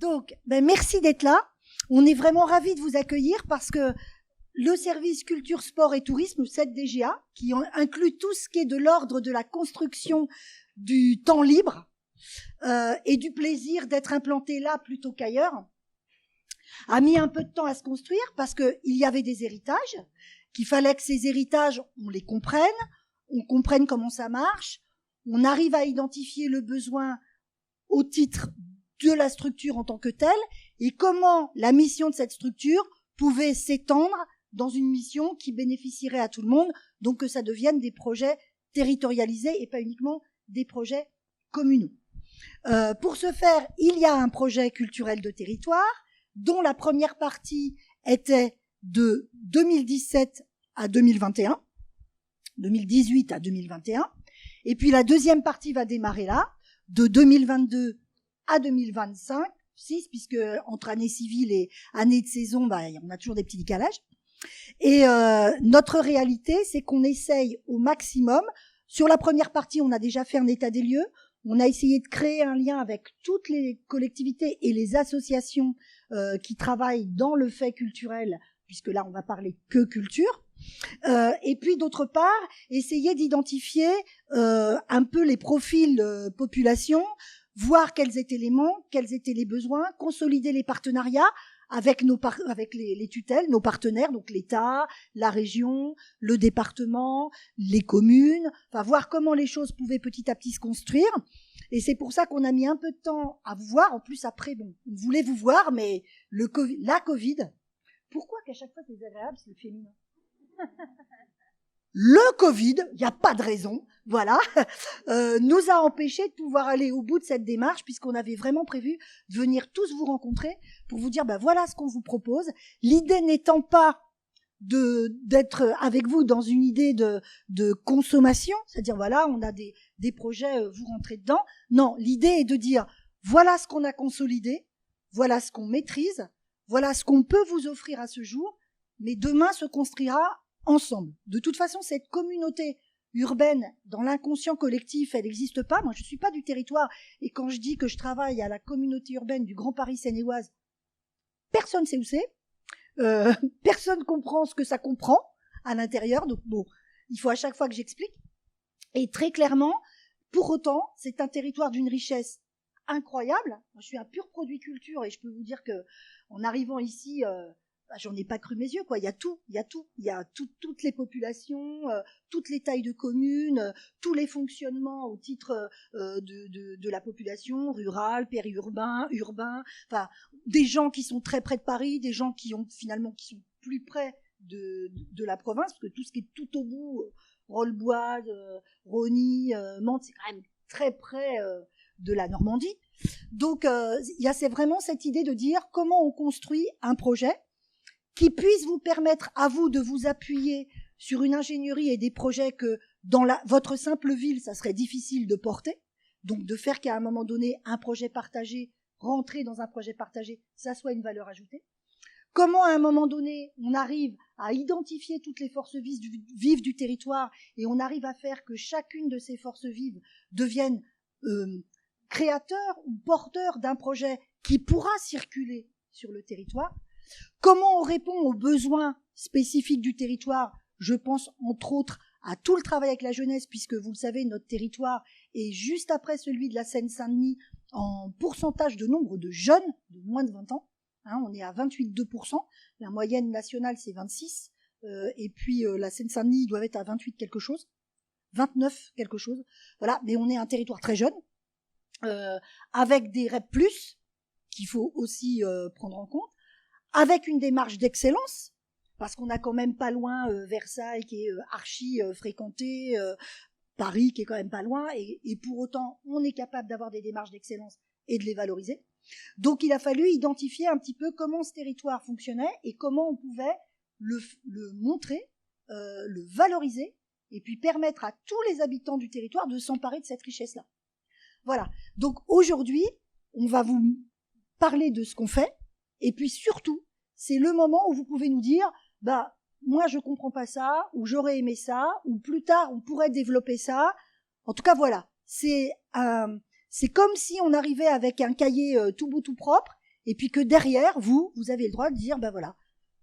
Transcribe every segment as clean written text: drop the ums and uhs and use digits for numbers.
Donc, merci d'être là. On est vraiment ravis de vous accueillir parce que le service culture, sport et tourisme, 7DGA, qui inclut tout ce qui est de l'ordre de la construction du temps libre et du plaisir d'être implanté là plutôt qu'ailleurs, a mis un peu de temps à se construire parce qu'il y avait des héritages, qu'il fallait que ces héritages, on les comprenne, on comprenne comment ça marche, on arrive à identifier le besoin au titre de la structure en tant que telle et comment la mission de cette structure pouvait s'étendre dans une mission qui bénéficierait à tout le monde, donc que ça devienne des projets territorialisés et pas uniquement des projets communaux. Pour ce faire, il y a un projet culturel de territoire dont la première partie était de 2017 à 2021, 2018 à 2021, et puis la deuxième partie va démarrer là, de 2022 à 2025, puisque entre année civile et année de saison, on a toujours des petits décalages. Et notre réalité, c'est qu'on essaye au maximum. Sur la première partie, on a déjà fait un état des lieux. On a essayé de créer un lien avec toutes les collectivités et les associations qui travaillent dans le fait culturel, puisque là, on va parler que culture. Et puis, d'autre part, essayer d'identifier un peu les profils population, voir quels étaient les manques, quels étaient les besoins, consolider les partenariats avec les tutelles, nos partenaires, donc l'État, la région, le département, les communes, enfin voir comment les choses pouvaient petit à petit se construire. Et c'est pour ça qu'on a mis un peu de temps à vous voir. En plus, après, on voulait vous voir, mais la Covid, pourquoi qu'à chaque fois c'est désagréable, c'est le féminin? Le Covid, il n'y a pas de raison, voilà, nous a empêchés de pouvoir aller au bout de cette démarche puisqu'on avait vraiment prévu de venir tous vous rencontrer pour vous dire, voilà ce qu'on vous propose. L'idée n'étant pas d'être avec vous dans une idée de consommation, c'est-à-dire voilà, on a des projets, vous rentrez dedans. Non, l'idée est de dire, voilà ce qu'on a consolidé, voilà ce qu'on maîtrise, voilà ce qu'on peut vous offrir à ce jour, mais demain se construira ensemble. De toute façon, cette communauté urbaine, dans l'inconscient collectif, elle n'existe pas. Moi, je ne suis pas du territoire. Et quand je dis que je travaille à la communauté urbaine du Grand Paris Seine-et-Oise, personne ne sait où c'est. Personne comprend ce que ça comprend à l'intérieur. Donc il faut à chaque fois que j'explique. Et très clairement, pour autant, c'est un territoire d'une richesse incroyable. Moi, je suis un pur produit culture et je peux vous dire que en arrivant ici, j'en ai pas cru mes yeux, quoi. Il y a tout. Il y a toutes les populations, toutes les tailles de communes, tous les fonctionnements au titre de la population rurale, périurbain, urbain. Enfin, des gens qui sont très près de Paris, des gens qui sont plus près de la province, parce que tout ce qui est tout au bout, Rolleboise, Rosny, Mantes, c'est quand même très près de la Normandie. Donc, c'est vraiment cette idée de dire comment on construit un projet qui puisse vous permettre à vous de vous appuyer sur une ingénierie et des projets que dans votre simple ville, ça serait difficile de porter. Donc de faire qu'à un moment donné, un projet partagé, rentrer dans un projet partagé, ça soit une valeur ajoutée. Comment à un moment donné, on arrive à identifier toutes les forces vives du territoire et on arrive à faire que chacune de ces forces vives devienne créateur ou porteur d'un projet qui pourra circuler sur le territoire. Comment on répond aux besoins spécifiques du territoire? Je pense entre autres à tout le travail avec la jeunesse, puisque vous le savez, notre territoire est juste après celui de la Seine-Saint-Denis en pourcentage de nombre de jeunes de moins de 20 ans. On est à 28,2%, la moyenne nationale c'est 26, et puis la Seine-Saint-Denis doit être à 28 quelque chose, 29 quelque chose. Voilà, mais on est un territoire très jeune, avec des REP+, qu'il faut aussi prendre en compte, avec une démarche d'excellence, parce qu'on a quand même pas loin Versailles qui est archi fréquenté, Paris qui est quand même pas loin, et pour autant on est capable d'avoir des démarches d'excellence et de les valoriser. Donc il a fallu identifier un petit peu comment ce territoire fonctionnait et comment on pouvait le montrer, le valoriser, et puis permettre à tous les habitants du territoire de s'emparer de cette richesse-là. Voilà, donc aujourd'hui, on va vous parler de ce qu'on fait, et puis surtout, c'est le moment où vous pouvez nous dire, moi je comprends pas ça, ou j'aurais aimé ça, ou plus tard on pourrait développer ça. En tout cas, voilà, c'est comme si on arrivait avec un cahier tout beau tout propre, et puis que derrière, vous avez le droit de dire, ben voilà,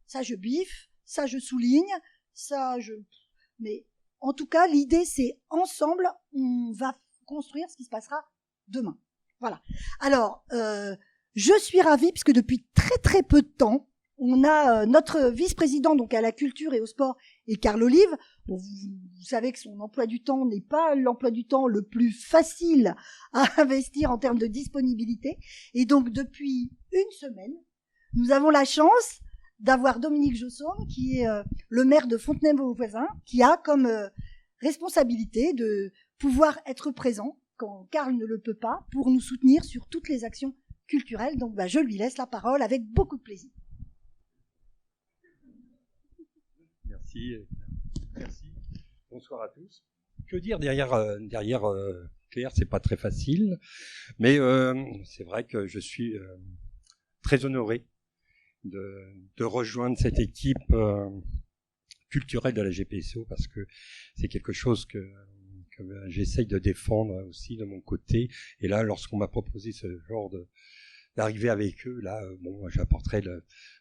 ça je biffe, ça je souligne, ça je... Mais en tout cas, l'idée, c'est ensemble, on va construire ce qui se passera demain. Voilà. Alors, je suis ravie, puisque depuis très très peu de temps, on a notre vice-président donc à la culture et au sport et Carl Olive. Bon, vous savez que son emploi du temps n'est pas l'emploi du temps le plus facile à investir en termes de disponibilité. Et donc depuis une semaine, nous avons la chance d'avoir Dominique Jossaume, qui est le maire de Fontenay-Beauvoisin, qui a comme responsabilité de pouvoir être présent quand Carl ne le peut pas, pour nous soutenir sur toutes les actions culturelles. Donc je lui laisse la parole avec beaucoup de plaisir. Merci. Bonsoir à tous. Que dire derrière Claire, c'est pas très facile, mais c'est vrai que je suis très honoré de rejoindre cette équipe culturelle de la GPSO, parce que c'est quelque chose que j'essaye de défendre aussi de mon côté. Et là, lorsqu'on m'a proposé ce genre d'arriver avec eux, là, j'apporterai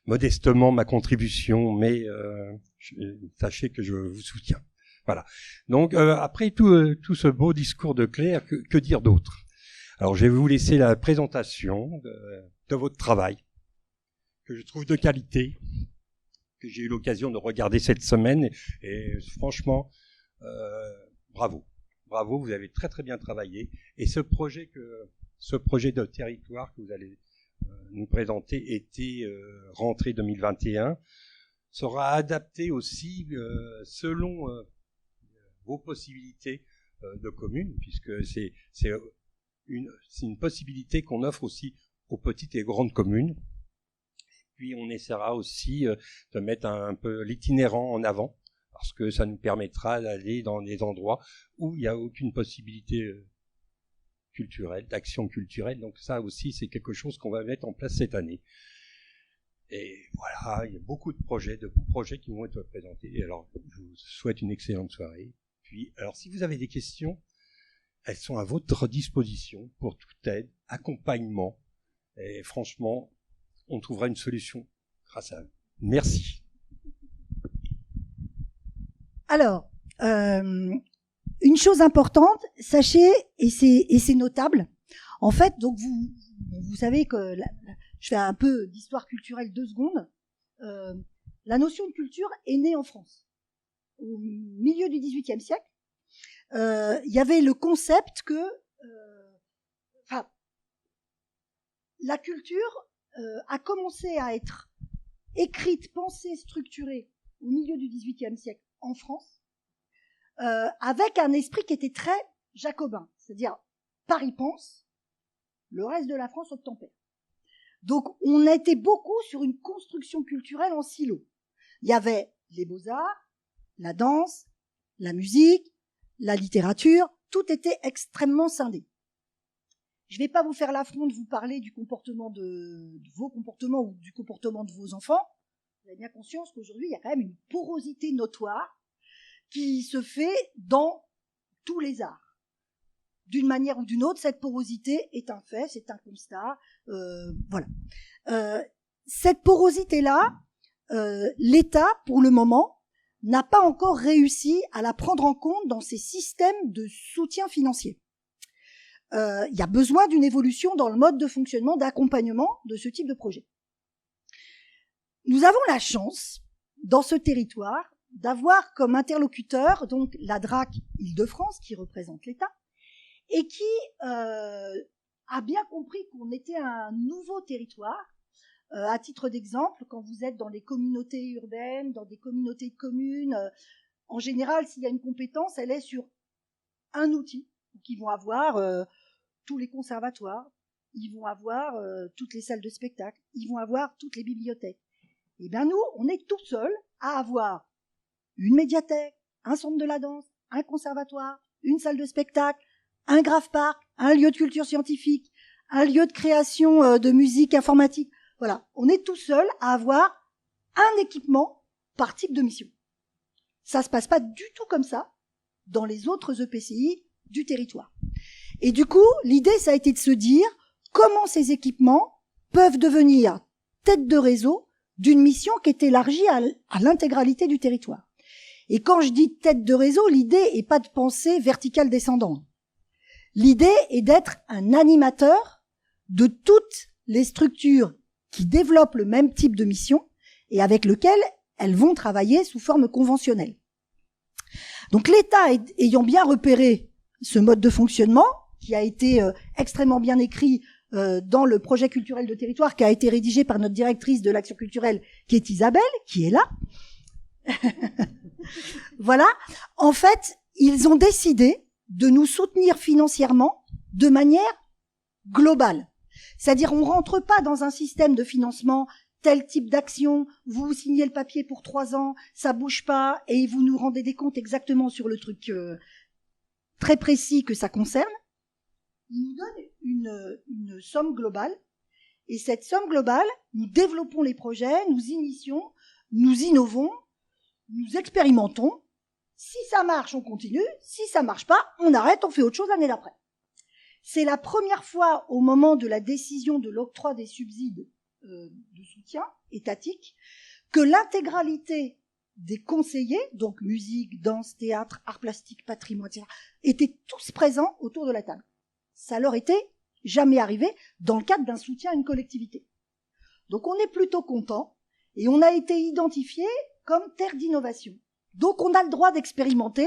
modestement ma contribution, mais sachez que je vous soutiens. Voilà. Donc, après tout ce beau discours de Claire, que dire d'autre? Alors, je vais vous laisser la présentation de votre travail, que je trouve de qualité, que j'ai eu l'occasion de regarder cette semaine, et franchement, bravo, vous avez très très bien travaillé, et ce projet de territoire que vous allez nous présenter été rentrée 2021 sera adapté aussi selon vos possibilités de communes, puisque c'est une possibilité qu'on offre aussi aux petites et grandes communes. Puis on essaiera aussi de mettre un peu l'itinérant en avant, parce que ça nous permettra d'aller dans des endroits où il n'y a aucune possibilité culturelle, d'action culturelle. Donc ça aussi, c'est quelque chose qu'on va mettre en place cette année. Et voilà, il y a beaucoup de projets qui vont être présentés. Et alors, je vous souhaite une excellente soirée. Puis, alors, si vous avez des questions, elles sont à votre disposition pour toute aide, accompagnement. Et franchement, on trouvera une solution grâce à eux. Merci. Alors, une chose importante, sachez, et c'est notable, en fait, donc vous savez que je fais un peu d'histoire culturelle 2 secondes. La notion de culture est née en France. Au milieu du XVIIIe siècle, il y avait le concept que la culture a commencé à être écrite, pensée, structurée au milieu du XVIIIe siècle en France, avec un esprit qui était très jacobin, c'est-à-dire Paris pense, le reste de la France obtempère. Donc on a été beaucoup sur une construction culturelle en silo. Il y avait les beaux-arts, la danse, la musique, la littérature, tout était extrêmement scindé. Je ne vais pas vous faire l'affront de vous parler du comportement de vos comportements ou du comportement de vos enfants. Vous avez bien conscience qu'aujourd'hui, il y a quand même une porosité notoire qui se fait dans tous les arts. D'une manière ou d'une autre, cette porosité est un fait, c'est un constat. Voilà. Cette porosité-là, l'État, pour le moment, n'a pas encore réussi à la prendre en compte dans ses systèmes de soutien financier. Il y a besoin d'une évolution dans le mode de fonctionnement, d'accompagnement de ce type de projet. Nous avons la chance, dans ce territoire, d'avoir comme interlocuteur donc la DRAC Île-de-France, qui représente l'État, et qui a bien compris qu'on était un nouveau territoire. À titre d'exemple, quand vous êtes dans les communautés urbaines, dans des communautés de communes, en général, s'il y a une compétence, elle est sur un outil. Donc, ils vont avoir tous les conservatoires, ils vont avoir toutes les salles de spectacle, ils vont avoir toutes les bibliothèques. Et bien nous, on est tout seuls à avoir une médiathèque, un centre de la danse, un conservatoire, une salle de spectacle, un grave-parc, un lieu de culture scientifique, un lieu de création de musique informatique. Voilà, on est tout seul à avoir un équipement par type de mission. Ça se passe pas du tout comme ça dans les autres EPCI du territoire. Et du coup, l'idée, ça a été de se dire comment ces équipements peuvent devenir tête de réseau d'une mission qui est élargie à l'intégralité du territoire. Et quand je dis tête de réseau, l'idée est pas de penser vertical descendant. L'idée est d'être un animateur de toutes les structures qui développent le même type de mission et avec lequel elles vont travailler sous forme conventionnelle. Donc l'État ayant bien repéré ce mode de fonctionnement, qui a été extrêmement bien écrit dans le projet culturel de territoire, qui a été rédigé par notre directrice de l'action culturelle, qui est Isabelle, qui est là. Voilà. En fait, ils ont décidé de nous soutenir financièrement de manière globale. C'est-à-dire, on rentre pas dans un système de financement tel type d'action, vous signez le papier pour 3 ans, ça bouge pas, et vous nous rendez des comptes exactement sur le truc très précis que ça concerne. Ils nous donnent une somme globale, et cette somme globale, nous développons les projets, nous initions, nous innovons, nous expérimentons. Si ça marche, on continue. Si ça marche pas, on arrête, on fait autre chose l'année d'après. C'est la première fois au moment de la décision de l'octroi des subsides de soutien étatique que l'intégralité des conseillers, donc musique, danse, théâtre, arts plastiques, patrimoine, etc., étaient tous présents autour de la table. Ça leur était jamais arrivé dans le cadre d'un soutien à une collectivité. Donc on est plutôt content et on a été identifié comme terre d'innovation. Donc on a le droit d'expérimenter,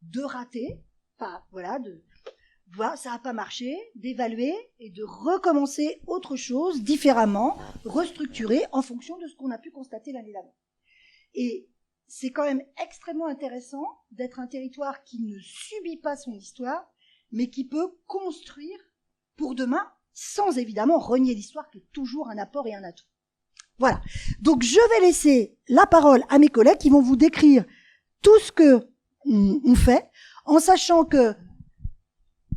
de rater, enfin voilà, de voir ça n'a pas marché, d'évaluer et de recommencer autre chose différemment, restructurer en fonction de ce qu'on a pu constater l'année d'avant. Et c'est quand même extrêmement intéressant d'être un territoire qui ne subit pas son histoire, mais qui peut construire pour demain, sans évidemment renier l'histoire, qui est toujours un apport et un atout. Voilà. Donc je vais laisser la parole à mes collègues qui vont vous décrire tout ce que on fait, en sachant que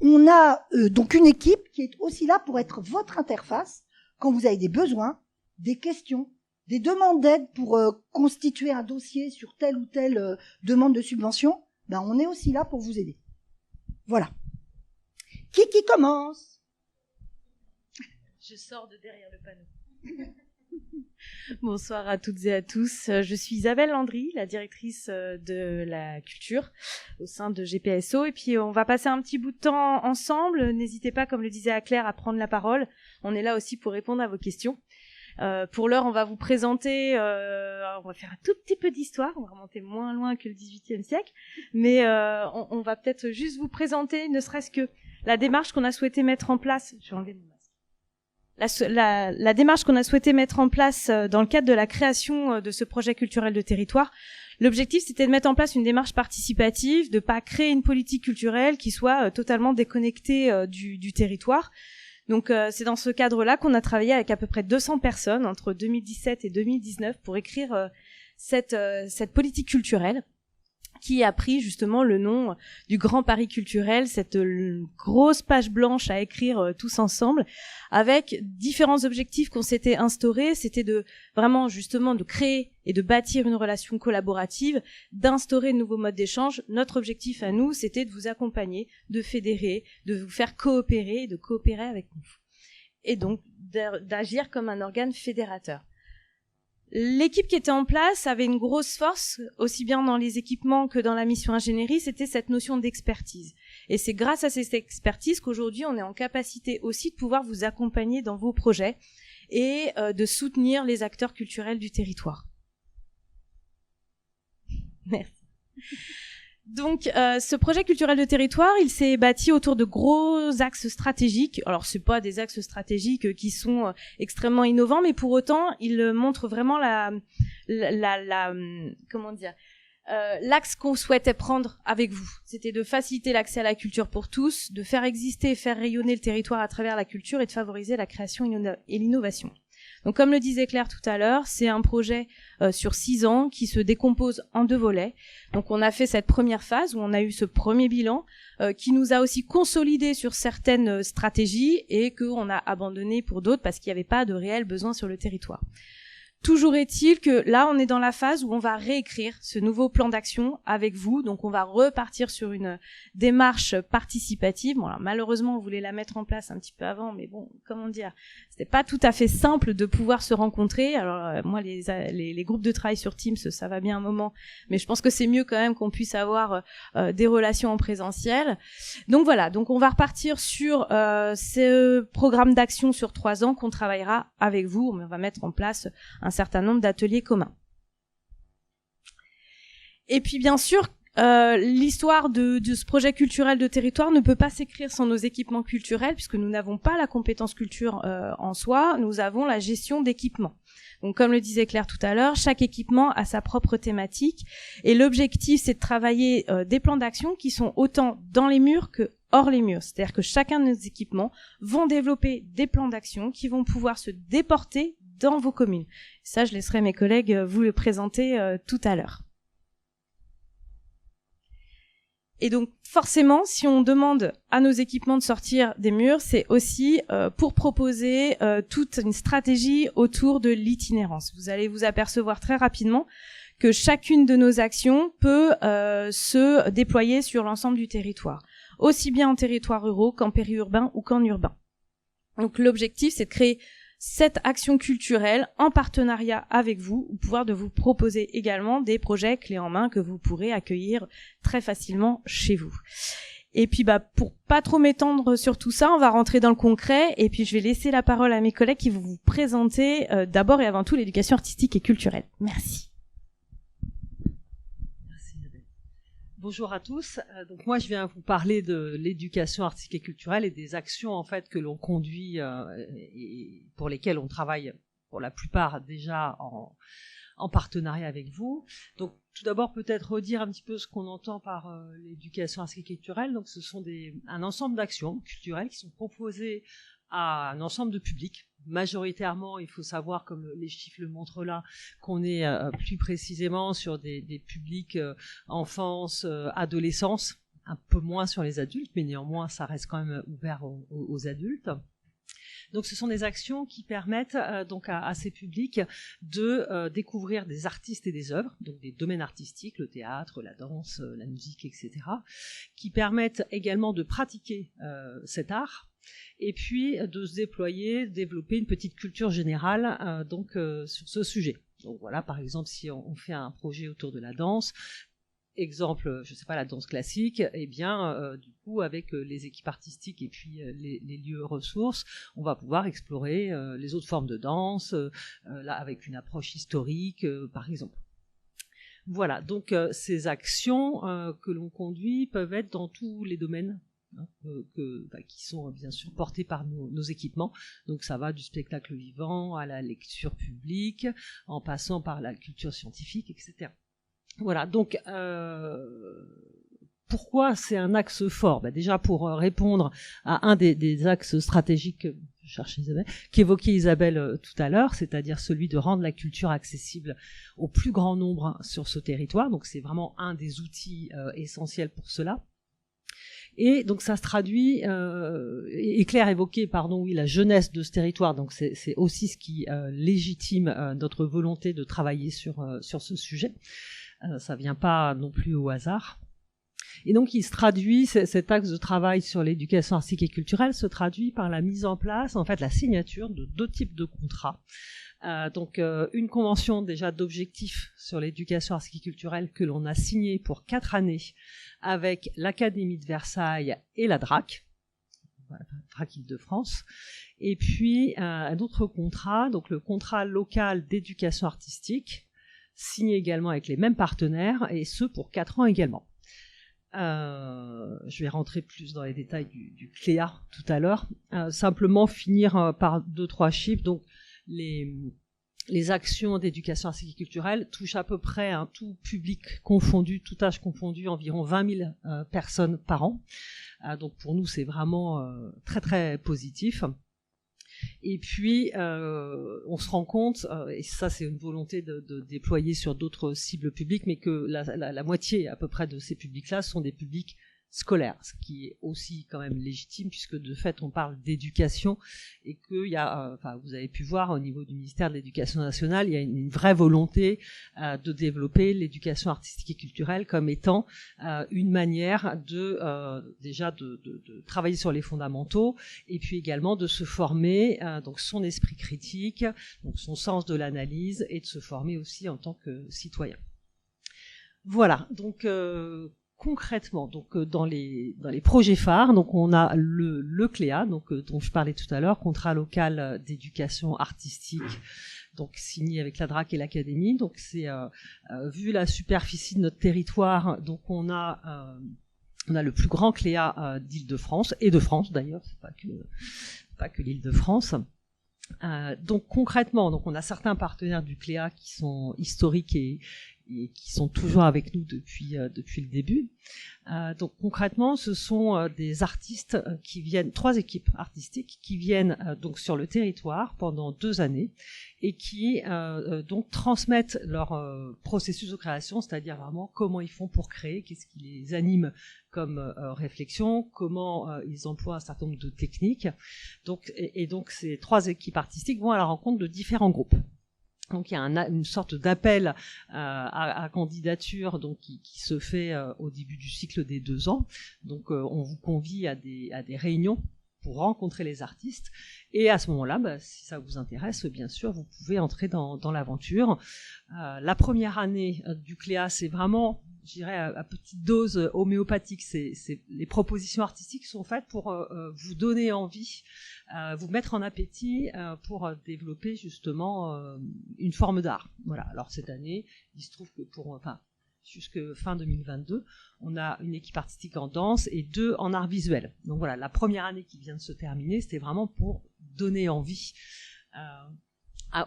on a donc une équipe qui est aussi là pour être votre interface quand vous avez des besoins, des questions, des demandes d'aide pour constituer un dossier sur telle ou telle demande de subvention. Ben on est aussi là pour vous aider. Voilà. Qui commence? Je sors de derrière le panneau. Bonsoir à toutes et à tous. Je suis Isabelle Landry, la directrice de la culture au sein de GPSO. Et puis, on va passer un petit bout de temps ensemble. N'hésitez pas, comme le disait Claire, à prendre la parole. On est là aussi pour répondre à vos questions. Pour l'heure, on va vous présenter, on va faire un tout petit peu d'histoire, on va remonter moins loin que le XVIIIe siècle, mais on va peut-être juste vous présenter, ne serait-ce que la démarche qu'on a souhaité mettre en place. Je vais enlever mon masque. La démarche qu'on a souhaité mettre en place dans le cadre de la création de ce projet culturel de territoire. L'objectif, c'était de mettre en place une démarche participative, de pas créer une politique culturelle qui soit totalement déconnectée du territoire. Donc c'est dans ce cadre-là qu'on a travaillé avec à peu près 200 personnes entre 2017 et 2019 pour écrire cette politique culturelle qui a pris justement le nom du Grand Paris culturel, cette grosse page blanche à écrire tous ensemble, avec différents objectifs qu'on s'était instaurés. C'était de vraiment justement de créer et de bâtir une relation collaborative, d'instaurer de nouveaux modes d'échange. Notre objectif à nous, c'était de vous accompagner, de fédérer, de vous faire coopérer, de coopérer avec nous. Et donc d'agir comme un organe fédérateur. L'équipe qui était en place avait une grosse force, aussi bien dans les équipements que dans la mission ingénierie, c'était cette notion d'expertise. Et c'est grâce à cette expertise qu'aujourd'hui, on est en capacité aussi de pouvoir vous accompagner dans vos projets et de soutenir les acteurs culturels du territoire. Merci. Donc, ce projet culturel de territoire, il s'est bâti autour de gros axes stratégiques. Alors, c'est pas des axes stratégiques qui sont extrêmement innovants, mais pour autant, ils montrent vraiment comment dire, l'axe qu'on souhaitait prendre avec vous. C'était de faciliter l'accès à la culture pour tous, de faire exister et faire rayonner le territoire à travers la culture et de favoriser la création et l'innovation. Donc, comme le disait Claire tout à l'heure, c'est un projet sur 6 ans qui se décompose en 2 volets. Donc, on a fait cette première phase où on a eu ce premier bilan qui nous a aussi consolidé sur certaines stratégies et qu'on a abandonné pour d'autres parce qu'il n'y avait pas de réel besoin sur le territoire. Toujours est-il que là, on est dans la phase où on va réécrire ce nouveau plan d'action avec vous. Donc, on va repartir sur une démarche participative. Bon, alors, malheureusement, on voulait la mettre en place un petit peu avant, mais bon, comment dire, c'était pas tout à fait simple de pouvoir se rencontrer. Alors, moi, les groupes de travail sur Teams, ça va bien un moment, mais je pense que c'est mieux quand même qu'on puisse avoir des relations en présentiel. Donc voilà, donc on va repartir sur ce programme d'action sur 3 ans qu'on travaillera avec vous. On va mettre en place un certain nombre d'ateliers communs. Et puis bien sûr, l'histoire de ce projet culturel de territoire ne peut pas s'écrire sans nos équipements culturels, puisque nous n'avons pas la compétence culture en soi, nous avons la gestion d'équipements. Donc comme le disait Claire tout à l'heure, chaque équipement a sa propre thématique, et l'objectif c'est de travailler des plans d'action qui sont autant dans les murs que hors les murs. C'est-à-dire que chacun de nos équipements vont développer des plans d'action qui vont pouvoir se déporter dans vos communes. Ça, je laisserai mes collègues vous le présenter tout à l'heure. Et donc, forcément, si on demande à nos équipements de sortir des murs, c'est aussi pour proposer toute une stratégie autour de l'itinérance. Vous allez vous apercevoir très rapidement que chacune de nos actions peut se déployer sur l'ensemble du territoire, aussi bien en territoire ruraux qu'en périurbain ou qu'en urbain. Donc, l'objectif, c'est de créer cette action culturelle en partenariat avec vous, ou pouvoir de vous proposer également des projets clés en main que vous pourrez accueillir très facilement chez vous. Et puis pour pas trop m'étendre sur tout ça, on va rentrer dans le concret, et puis je vais laisser la parole à mes collègues qui vont vous présenter d'abord et avant tout l'éducation artistique et culturelle. Merci. Bonjour à tous. Donc moi, je viens vous parler de l'éducation artistique et culturelle et des actions en fait que l'on conduit et pour lesquelles on travaille pour la plupart déjà en partenariat avec vous. Donc tout d'abord peut-être redire un petit peu ce qu'on entend par l'éducation artistique et culturelle. Donc ce sont un ensemble d'actions culturelles qui sont proposées à un ensemble de publics. Majoritairement, il faut savoir, comme les chiffres le montrent là, qu'on est plus précisément sur des publics enfance, adolescence, un peu moins sur les adultes, mais néanmoins ça reste quand même ouvert aux adultes. Donc ce sont des actions qui permettent donc à ces publics de découvrir des artistes et des œuvres, donc des domaines artistiques, le théâtre, la danse, la musique, etc., qui permettent également de pratiquer cet art, et puis de se déployer, développer une petite culture générale sur ce sujet. Donc voilà, par exemple, si on fait un projet autour de la danse, exemple, je sais pas, la danse classique, eh bien, du coup, avec les équipes artistiques et puis les lieux ressources, on va pouvoir explorer les autres formes de danse, là, avec une approche historique, par exemple. Voilà, donc ces actions que l'on conduit peuvent être dans tous les domaines qui sont bien sûr portés par nos équipements. Donc ça va du spectacle vivant à la lecture publique, en passant par la culture scientifique, etc. Voilà, donc pourquoi c'est un axe fort ? Déjà pour répondre à un des axes stratégiques qu'évoquait Isabelle tout à l'heure, c'est-à-dire celui de rendre la culture accessible au plus grand nombre sur ce territoire. Donc c'est vraiment un des outils essentiels pour cela. Et donc ça se traduit, et Claire évoquait, la jeunesse de ce territoire, donc c'est aussi ce qui légitime notre volonté de travailler sur ce sujet. Ça vient pas non plus au hasard. Et donc il se traduit, cet axe de travail sur l'éducation artistique et culturelle se traduit par la mise en place, en fait la signature de 2 types de contrats. Une convention déjà d'objectifs sur l'éducation artistique et culturelle que l'on a signée pour 4 années avec l'Académie de Versailles et la DRAC, DRAC Île-de-France, et puis un autre contrat, donc le contrat local d'éducation artistique, signé également avec les mêmes partenaires, et ce pour 4 ans également. Je vais rentrer plus dans les détails du CLEA tout à l'heure. Simplement finir par 2-3 chiffres. Donc les actions d'éducation artistique et culturelle touchent à peu près tout public confondu, tout âge confondu, environ 20 000 personnes par an. Donc pour nous, c'est vraiment très très positif. Et puis, on se rend compte, et ça c'est une volonté de déployer sur d'autres cibles publiques, mais que la moitié à peu près de ces publics-là sont des publics scolaire, ce qui est aussi quand même légitime puisque de fait on parle d'éducation et qu'il y a, vous avez pu voir au niveau du ministère de l'Éducation nationale, il y a une vraie volonté de développer l'éducation artistique et culturelle comme étant une manière déjà de travailler sur les fondamentaux et puis également de se former donc son esprit critique, donc son sens de l'analyse et de se former aussi en tant que citoyen. Voilà, donc concrètement, donc dans les projets phares, donc on a le CLEA, donc dont je parlais tout à l'heure, contrat local d'éducation artistique, donc signé avec la DRAC et l'Académie. Donc c'est vu la superficie de notre territoire, donc on a le plus grand CLEA d'Île-de-France et de France d'ailleurs, c'est pas que l'Île-de-France. Donc concrètement, donc on a certains partenaires du CLEA qui sont historiques et qui sont toujours avec nous depuis le début. Donc concrètement, ce sont des artistes qui viennent, 3 équipes artistiques qui viennent donc sur le territoire pendant 2 années et qui donc transmettent leur processus de création, c'est-à-dire vraiment comment ils font pour créer, qu'est-ce qui les anime comme réflexion, comment ils emploient un certain nombre de techniques. Donc donc ces 3 équipes artistiques vont à la rencontre de différents groupes. Donc il y a une sorte d'appel à candidature donc qui se fait au début du cycle des 2 ans. Donc on vous convie à des réunions pour rencontrer les artistes et à ce moment-là, si ça vous intéresse, bien sûr, vous pouvez entrer dans l'aventure. La première année du CLEA, c'est vraiment, je dirais, à petite dose homéopathique. C'est les propositions artistiques sont faites pour vous donner envie, vous mettre en appétit pour développer justement une forme d'art. Voilà. Alors cette année, il se trouve que jusque fin 2022, on a une équipe artistique en danse et 2 en art visuel. Donc voilà, la première année qui vient de se terminer, c'était vraiment pour donner envie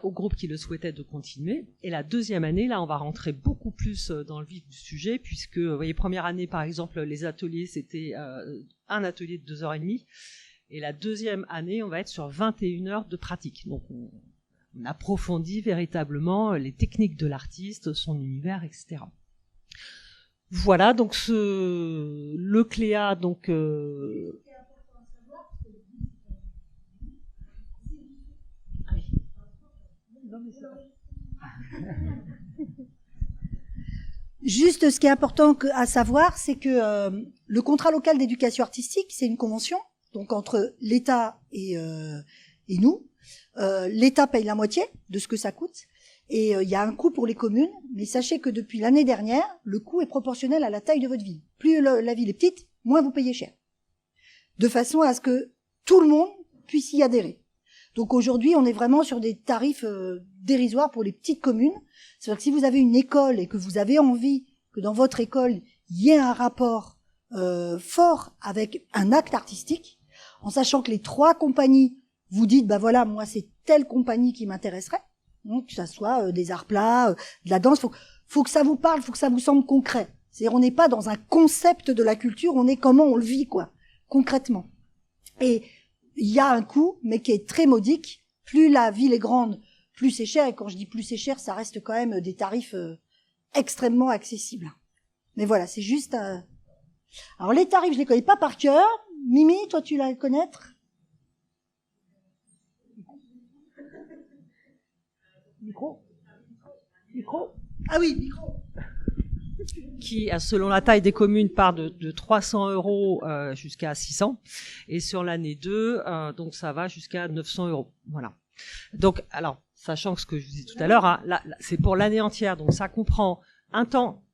aux groupes qui le souhaitaient de continuer. Et la deuxième année, là, on va rentrer beaucoup plus dans le vif du sujet, puisque, vous voyez, première année, par exemple, les ateliers, c'était un atelier de 2h30. Et la deuxième année, on va être sur 21 heures de pratique. Donc, on approfondit véritablement les techniques de l'artiste, son univers, etc. Voilà, donc le CLEA, donc... Juste, ce qui est important à savoir, c'est que le contrat local d'éducation artistique, c'est une convention, donc entre l'État et nous. L'État paye la moitié de ce que ça coûte, et il y a un coût pour les communes, mais sachez que depuis l'année dernière, le coût est proportionnel à la taille de votre ville. Plus la ville est petite, moins vous payez cher. De façon à ce que tout le monde puisse y adhérer. Donc aujourd'hui, on est vraiment sur des tarifs dérisoires pour les petites communes. C'est-à-dire que si vous avez une école et que vous avez envie que dans votre école, il y ait un rapport fort avec un acte artistique, en sachant que les 3 compagnies, vous dites, voilà, moi c'est telle compagnie qui m'intéresserait, donc que ça soit des arts plats, de la danse, faut que ça vous parle, faut que ça vous semble concret. C'est-à-dire on n'est pas dans un concept de la culture, on est comment on le vit, concrètement. Et il y a un coût, mais qui est très modique. Plus la ville est grande, plus c'est cher. Et quand je dis plus c'est cher, ça reste quand même des tarifs extrêmement accessibles. Mais voilà, c'est juste... Alors les tarifs, je les connais pas par cœur. Mimi, toi tu la connaître? Micro. Ah oui, micro. Qui, selon la taille des communes, part de 300 € jusqu'à 600. Et sur l'année 2, donc ça va jusqu'à 900 €. Voilà. Donc, alors, sachant que ce que je vous disais tout à l'heure, c'est pour l'année entière. Donc, ça comprend un temps...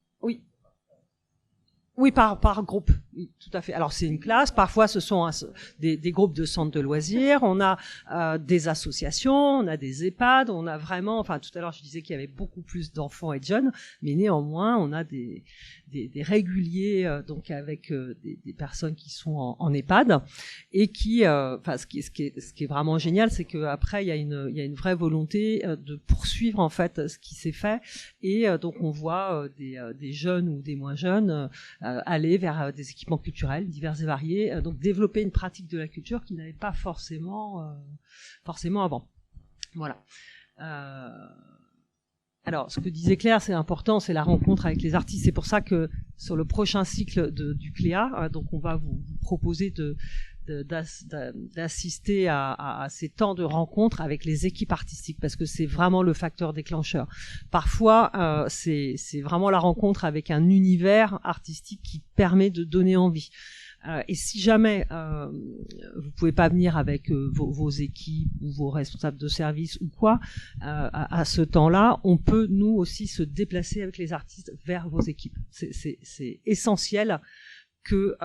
Oui, par groupe. Oui, tout à fait. Alors, c'est une classe. Parfois, ce sont des groupes de centres de loisirs. On a des associations, on a des EHPAD. On a vraiment... Enfin, tout à l'heure, je disais qu'il y avait beaucoup plus d'enfants et de jeunes. Mais néanmoins, on a des réguliers, donc avec des personnes qui sont en EHPAD. Et qui... ce qui est vraiment génial, c'est qu'après, il y a une vraie volonté de poursuivre, en fait, ce qui s'est fait. Et donc, on voit des jeunes ou des moins jeunes... aller vers des équipements culturels divers et variés, donc développer une pratique de la culture qui n'avait pas forcément avant. Voilà. Alors, ce que disait Claire, c'est important, c'est la rencontre avec les artistes. C'est pour ça que sur le prochain cycle du CLEA, donc on va vous proposer d'assister à ces temps de rencontre avec les équipes artistiques, parce que c'est vraiment le facteur déclencheur. Parfois, c'est vraiment la rencontre avec un univers artistique qui permet de donner envie. Et si jamais vous pouvez pas venir avec vos équipes ou vos responsables de service ou quoi, à ce temps-là, on peut nous aussi se déplacer avec les artistes vers vos équipes. C'est essentiel que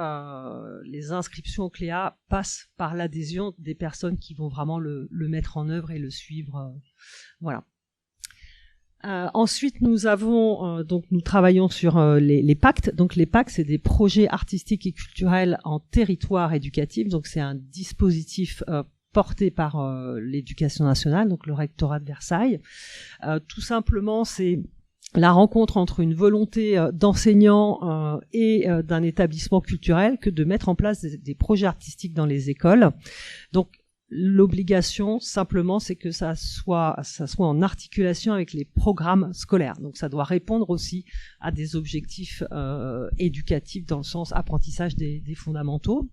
les inscriptions au CLEA passent par l'adhésion des personnes qui vont vraiment le mettre en œuvre et le suivre. Voilà. Ensuite, nous travaillons sur les pactes. Donc, les pactes, c'est des projets artistiques et culturels en territoire éducatif. Donc, c'est un dispositif porté par l'Éducation nationale, donc le rectorat de Versailles. Tout simplement, c'est la rencontre entre une volonté d'enseignants et d'un établissement culturel que de mettre en place des projets artistiques dans les écoles. Donc, l'obligation, simplement, c'est que ça soit en articulation avec les programmes scolaires. Donc, ça doit répondre aussi à des objectifs éducatifs dans le sens apprentissage des fondamentaux.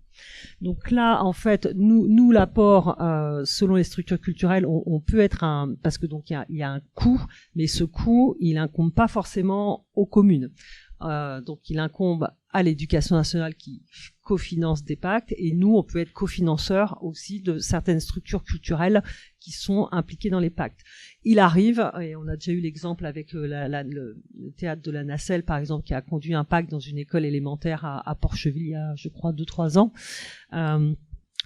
Donc là, en fait, nous l'apport selon les structures culturelles, on peut être parce que donc il y a un coût, mais ce coût, il incombe pas forcément aux communes. Donc il incombe à l'Éducation nationale qui cofinance des pactes, et nous on peut être cofinanceurs aussi de certaines structures culturelles qui sont impliquées dans les pactes. Il arrive, et on a déjà eu l'exemple avec le théâtre de la Nacelle par exemple, qui a conduit un pacte dans une école élémentaire à Porcheville il y a je crois 2-3 ans,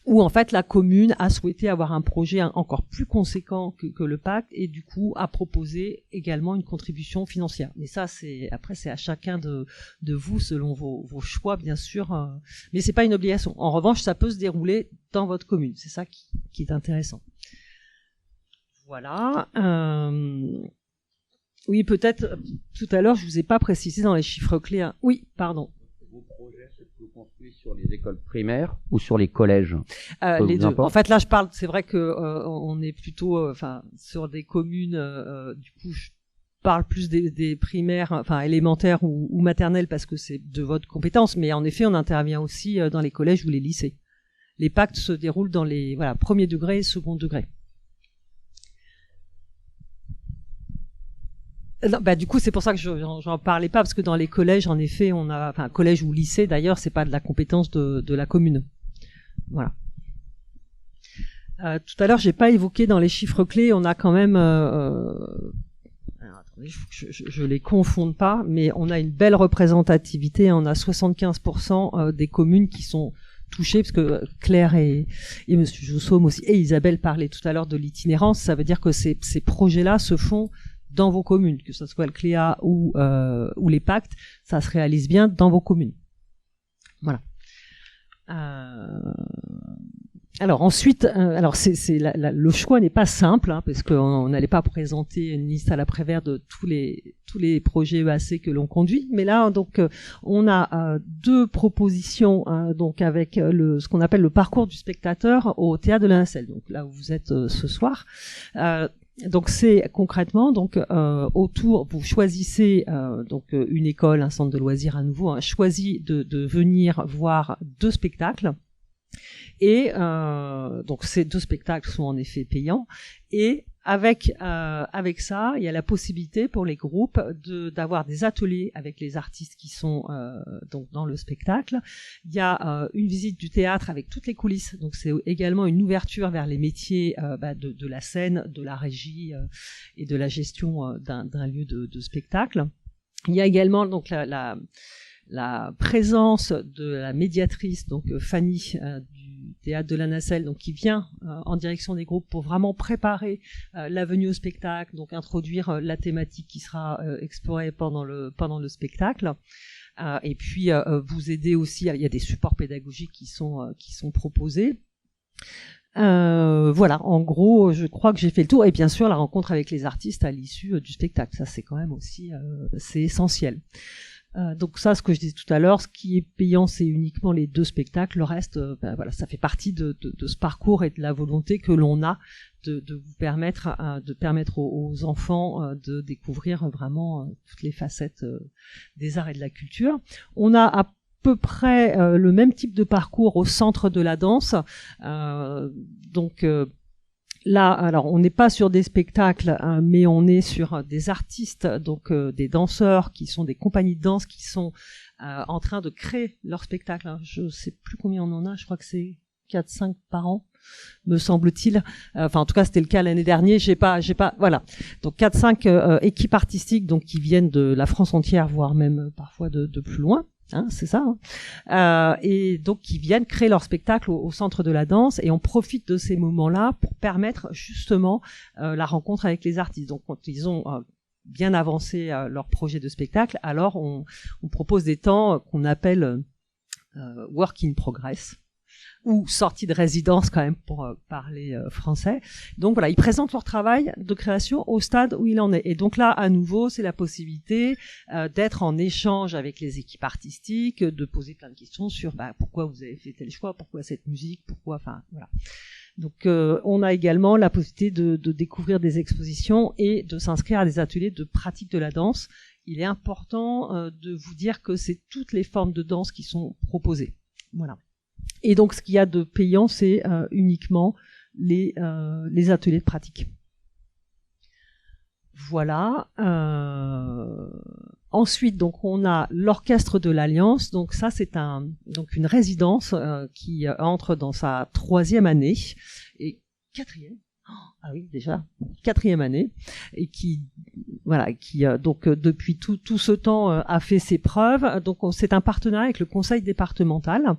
où en fait la commune a souhaité avoir un projet encore plus conséquent que le pacte, et du coup a proposé également une contribution financière. Mais ça, c'est à chacun de vous selon vos choix bien sûr, mais c'est pas une obligation. En revanche, ça peut se dérouler dans votre commune. C'est ça qui est intéressant. Voilà. Oui, peut-être tout à l'heure je vous ai pas précisé dans les chiffres clés. Hein. Oui, pardon. Vos projets se construisent sur les écoles primaires ou sur les collèges? Les deux. En fait, là, je parle. C'est vrai que on est plutôt, sur des communes. Du coup, je parle plus des primaires, élémentaires ou maternelles, parce que c'est de votre compétence. Mais en effet, on intervient aussi dans les collèges ou les lycées. Les pactes se déroulent dans les premier degré et second degré. Non, du coup, c'est pour ça que j'en parlais pas, parce que dans les collèges, en effet, on a, collège ou lycée d'ailleurs, c'est pas de la compétence de la commune. Voilà. Tout à l'heure, j'ai pas évoqué dans les chiffres clés, on a quand même, alors, attendez, je les confonde pas, mais on a une belle représentativité. On a 75% des communes qui sont touchées, parce que Claire et Monsieur Joussaume aussi, et Isabelle parlaient tout à l'heure de l'itinérance. Ça veut dire que ces projets-là se font dans vos communes, que ce soit le CLEA ou les pactes, ça se réalise bien dans vos communes. Voilà. Alors ensuite, le choix n'est pas simple, parce qu'on n'allait pas présenter une liste à l'après-vert de tous les projets EAC que l'on conduit, mais là donc on a deux propositions, donc avec ce qu'on appelle le parcours du spectateur au théâtre de la Nacelle, donc là où vous êtes ce soir. Donc c'est concrètement autour, vous choisissez une école, un centre de loisirs à nouveau, choisi de venir voir 2 spectacles, et donc ces 2 spectacles sont en effet payants, et avec ça, il y a la possibilité pour les groupes d'avoir des ateliers avec les artistes qui sont donc dans le spectacle. Il y a une visite du théâtre avec toutes les coulisses, donc c'est également une ouverture vers les métiers de la scène, de la régie et de la gestion d'un lieu de spectacle. Il y a également donc la présence de la médiatrice, donc Fanny du théâtre de la Nacelle, donc qui vient en direction des groupes pour vraiment préparer la venue au spectacle, donc introduire la thématique qui sera explorée pendant le spectacle, et puis vous aider aussi. Il y a des supports pédagogiques qui sont proposés. Voilà, en gros, je crois que j'ai fait le tour, et bien sûr la rencontre avec les artistes à l'issue du spectacle, ça c'est quand même aussi c'est essentiel. Donc ça, ce que je disais tout à l'heure, ce qui est payant, c'est uniquement les 2 spectacles. Le reste, ça fait partie de ce parcours et de la volonté que l'on a de vous permettre aux enfants de découvrir vraiment toutes les facettes des arts et de la culture. On a à peu près le même type de parcours au centre de la danse. Là, alors on n'est pas sur des spectacles, mais on est sur des artistes, donc des danseurs qui sont des compagnies de danse qui sont en train de créer leur spectacle. Je sais plus combien on en a, je crois que c'est 4-5 par an, me semble-t-il. Enfin, en tout cas, c'était le cas l'année dernière. J'ai pas, voilà. Donc 4-5 équipes artistiques, donc qui viennent de la France entière, voire même parfois de plus loin. C'est ça. Et donc qui viennent créer leur spectacle au centre de la danse, et on profite de ces moments-là pour permettre justement la rencontre avec les artistes. Donc quand ils ont bien avancé leur projet de spectacle, alors on propose des temps qu'on appelle work in progress, ou sortie de résidence quand même pour parler français. Donc voilà, ils présentent leur travail de création au stade où il en est. Et donc là, à nouveau, c'est la possibilité d'être en échange avec les équipes artistiques, de poser plein de questions sur pourquoi vous avez fait tel choix, pourquoi cette musique, pourquoi, enfin voilà. Donc on a également la possibilité de découvrir des expositions et de s'inscrire à des ateliers de pratique de la danse. Il est important de vous dire que c'est toutes les formes de danse qui sont proposées. Voilà. Et donc, ce qu'il y a de payant, c'est uniquement les ateliers de pratique. Voilà. Ensuite, donc, on a l'Orchestre de l'Alliance. Donc, ça, c'est donc une résidence qui entre dans sa 3e année et 4e. Ah oui, déjà 4e année, et qui donc depuis tout ce temps a fait ses preuves. Donc c'est un partenariat avec le conseil départemental,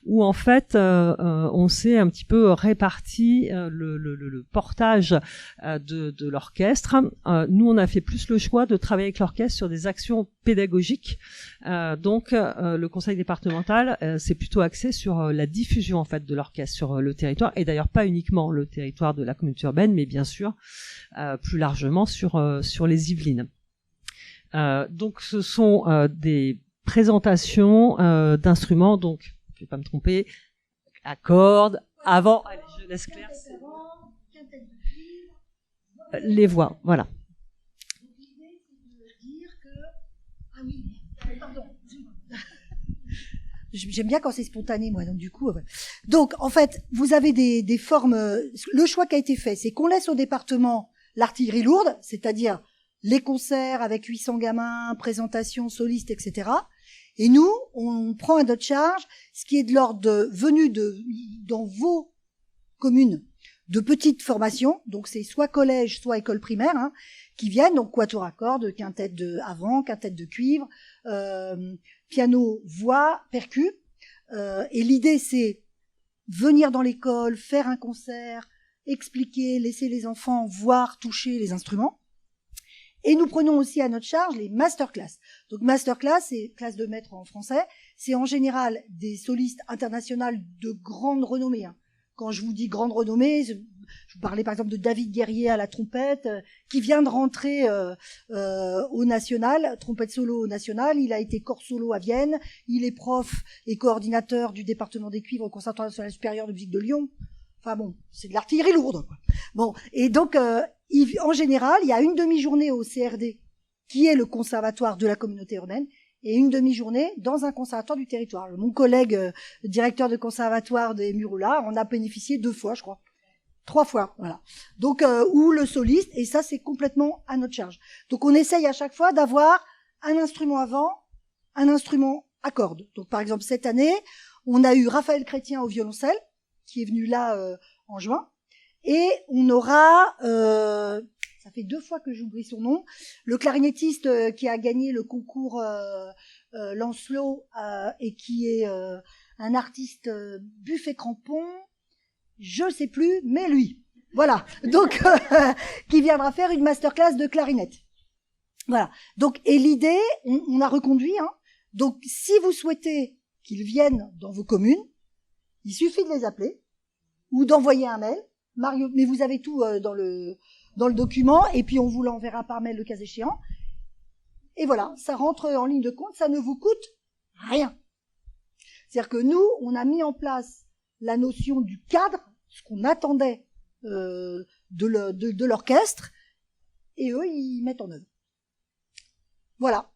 où en fait on s'est un petit peu réparti le portage de l'orchestre. Nous, on a fait plus le choix de travailler avec l'orchestre sur des actions pédagogiques. Donc le conseil départemental c'est plutôt axé sur la diffusion en fait de l'orchestre sur le territoire, et d'ailleurs pas uniquement le territoire de la communauté urbaine, mais bien sûr plus largement sur les Yvelines. Donc ce sont des présentations d'instruments, donc je vais pas me tromper, à cordes, avant, allez, je laisse Claire, les voix, voilà. Donc l'idée, c'est de dire que... Ah oui, pardon. J'aime bien quand c'est spontané, moi, donc du coup... Ouais. Donc, en fait, vous avez des formes... Le choix qui a été fait, c'est qu'on laisse au département l'artillerie lourde, c'est-à-dire les concerts avec 800 gamins, présentations, solistes, etc. Et nous, on prend à notre charge ce qui est de l'ordre venu dans vos communes de petites formations, donc c'est soit collège, soit école primaire, qui viennent, donc quatuor à cordes, quintette de avant, quintette de cuivre, piano, voix, percu. Et l'idée, c'est venir dans l'école, faire un concert, expliquer, laisser les enfants voir, toucher les instruments. Et nous prenons aussi à notre charge les masterclass. Donc masterclass, c'est classe de maître en français, c'est en général des solistes internationaux de grande renommée. Quand je vous dis grande renommée, je vous parlais par exemple de David Guerrier à la trompette, qui vient de rentrer au national, trompette solo au national. Il a été corps solo à Vienne, il est prof et coordinateur du département des cuivres au Conservatoire national supérieur de musique de Lyon. Enfin bon, c'est de l'artillerie lourde, quoi. Bon, et donc en général, il y a une demi-journée au CRD, qui est le conservatoire de la communauté urbaine, et une demi-journée dans un conservatoire du territoire. Mon collègue directeur de conservatoire des Murulas en a bénéficié 2 fois, je crois. 3 fois, voilà. Donc, ou le soliste, et ça, c'est complètement à notre charge. Donc, on essaye à chaque fois d'avoir un instrument avant, un instrument à cordes. Donc, par exemple, cette année, on a eu Raphaël Chrétien au violoncelle, qui est venu là en juin, et on aura... ça fait 2 fois que j'oublie son nom, le clarinettiste qui a gagné le concours Lancelot et qui est un artiste Buffet-Crampon, je sais plus, mais lui. Voilà. Donc, qui viendra faire une masterclass de clarinette. Voilà. Donc, et l'idée, on a reconduit, Donc, si vous souhaitez qu'ils viennent dans vos communes, il suffit de les appeler ou d'envoyer un mail. Mario, mais vous avez tout dans le document, et puis on vous l'enverra par mail le cas échéant. Et voilà, ça rentre en ligne de compte, ça ne vous coûte rien. C'est-à-dire que nous, on a mis en place la notion du cadre, ce qu'on attendait de l'orchestre, et eux, ils mettent en œuvre. Voilà.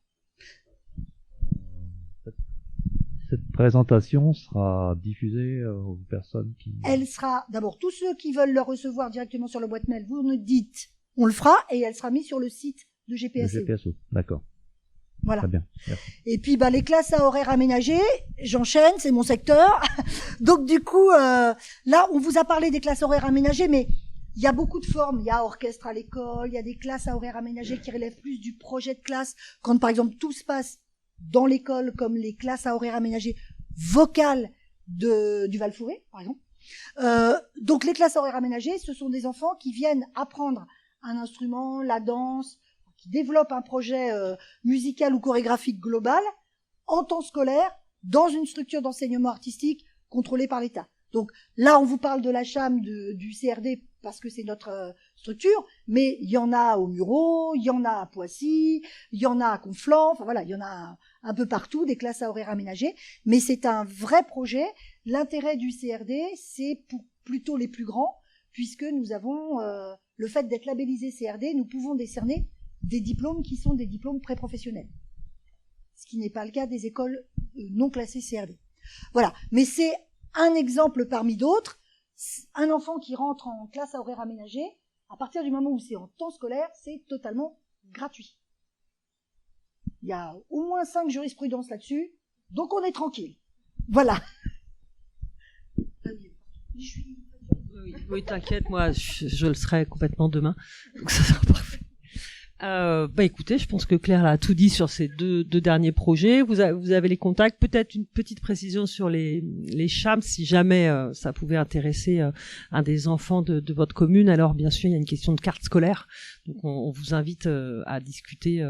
Cette présentation sera diffusée aux personnes qui... Elle sera, d'abord, tous ceux qui veulent le recevoir directement sur la boîte mail, vous nous dites, on le fera, et elle sera mise sur le site de GPSO. GPSO, d'accord. Voilà. Très bien. Merci. Et puis les classes à horaires aménagés, j'enchaîne, c'est mon secteur. Donc du coup, là, on vous a parlé des classes horaires aménagées, mais il y a beaucoup de formes. Il y a orchestre à l'école, il y a des classes à horaires aménagés qui relèvent plus du projet de classe. Quand par exemple tout se passe dans l'école, comme les classes à horaires aménagés vocales du Val-Fouré, par exemple. Donc les classes à horaires aménagés, ce sont des enfants qui viennent apprendre un instrument, la danse, qui développent un projet musical ou chorégraphique global en temps scolaire dans une structure d'enseignement artistique contrôlée par l'État. Donc là, on vous parle de la CHAM du CRD parce que c'est notre structure, mais il y en a au Mureau, il y en a à Poissy, il y en a à Conflans, enfin voilà, il y en a un peu partout, des classes à horaires aménagés, mais c'est un vrai projet. L'intérêt du CRD, c'est pour plutôt les plus grands, puisque nous avons le fait d'être labellisé CRD, nous pouvons décerner des diplômes qui sont des diplômes préprofessionnels, ce qui n'est pas le cas des écoles non classées CRD. Voilà, mais c'est un exemple parmi d'autres. Un enfant qui rentre en classe à horaire aménagé, à partir du moment où c'est en temps scolaire, c'est totalement gratuit. Il y a au moins 5 jurisprudences là-dessus, donc on est tranquille. Voilà. Oui, t'inquiète, moi, je le serai complètement demain, donc ça sera parfait. Écoutez, je pense que Claire a tout dit sur ces deux derniers projets. Vous avez les contacts. Peut-être une petite précision sur les CHAM, si jamais ça pouvait intéresser un des enfants de votre commune. Alors, bien sûr, il y a une question de carte scolaire. Donc, on vous invite à discuter.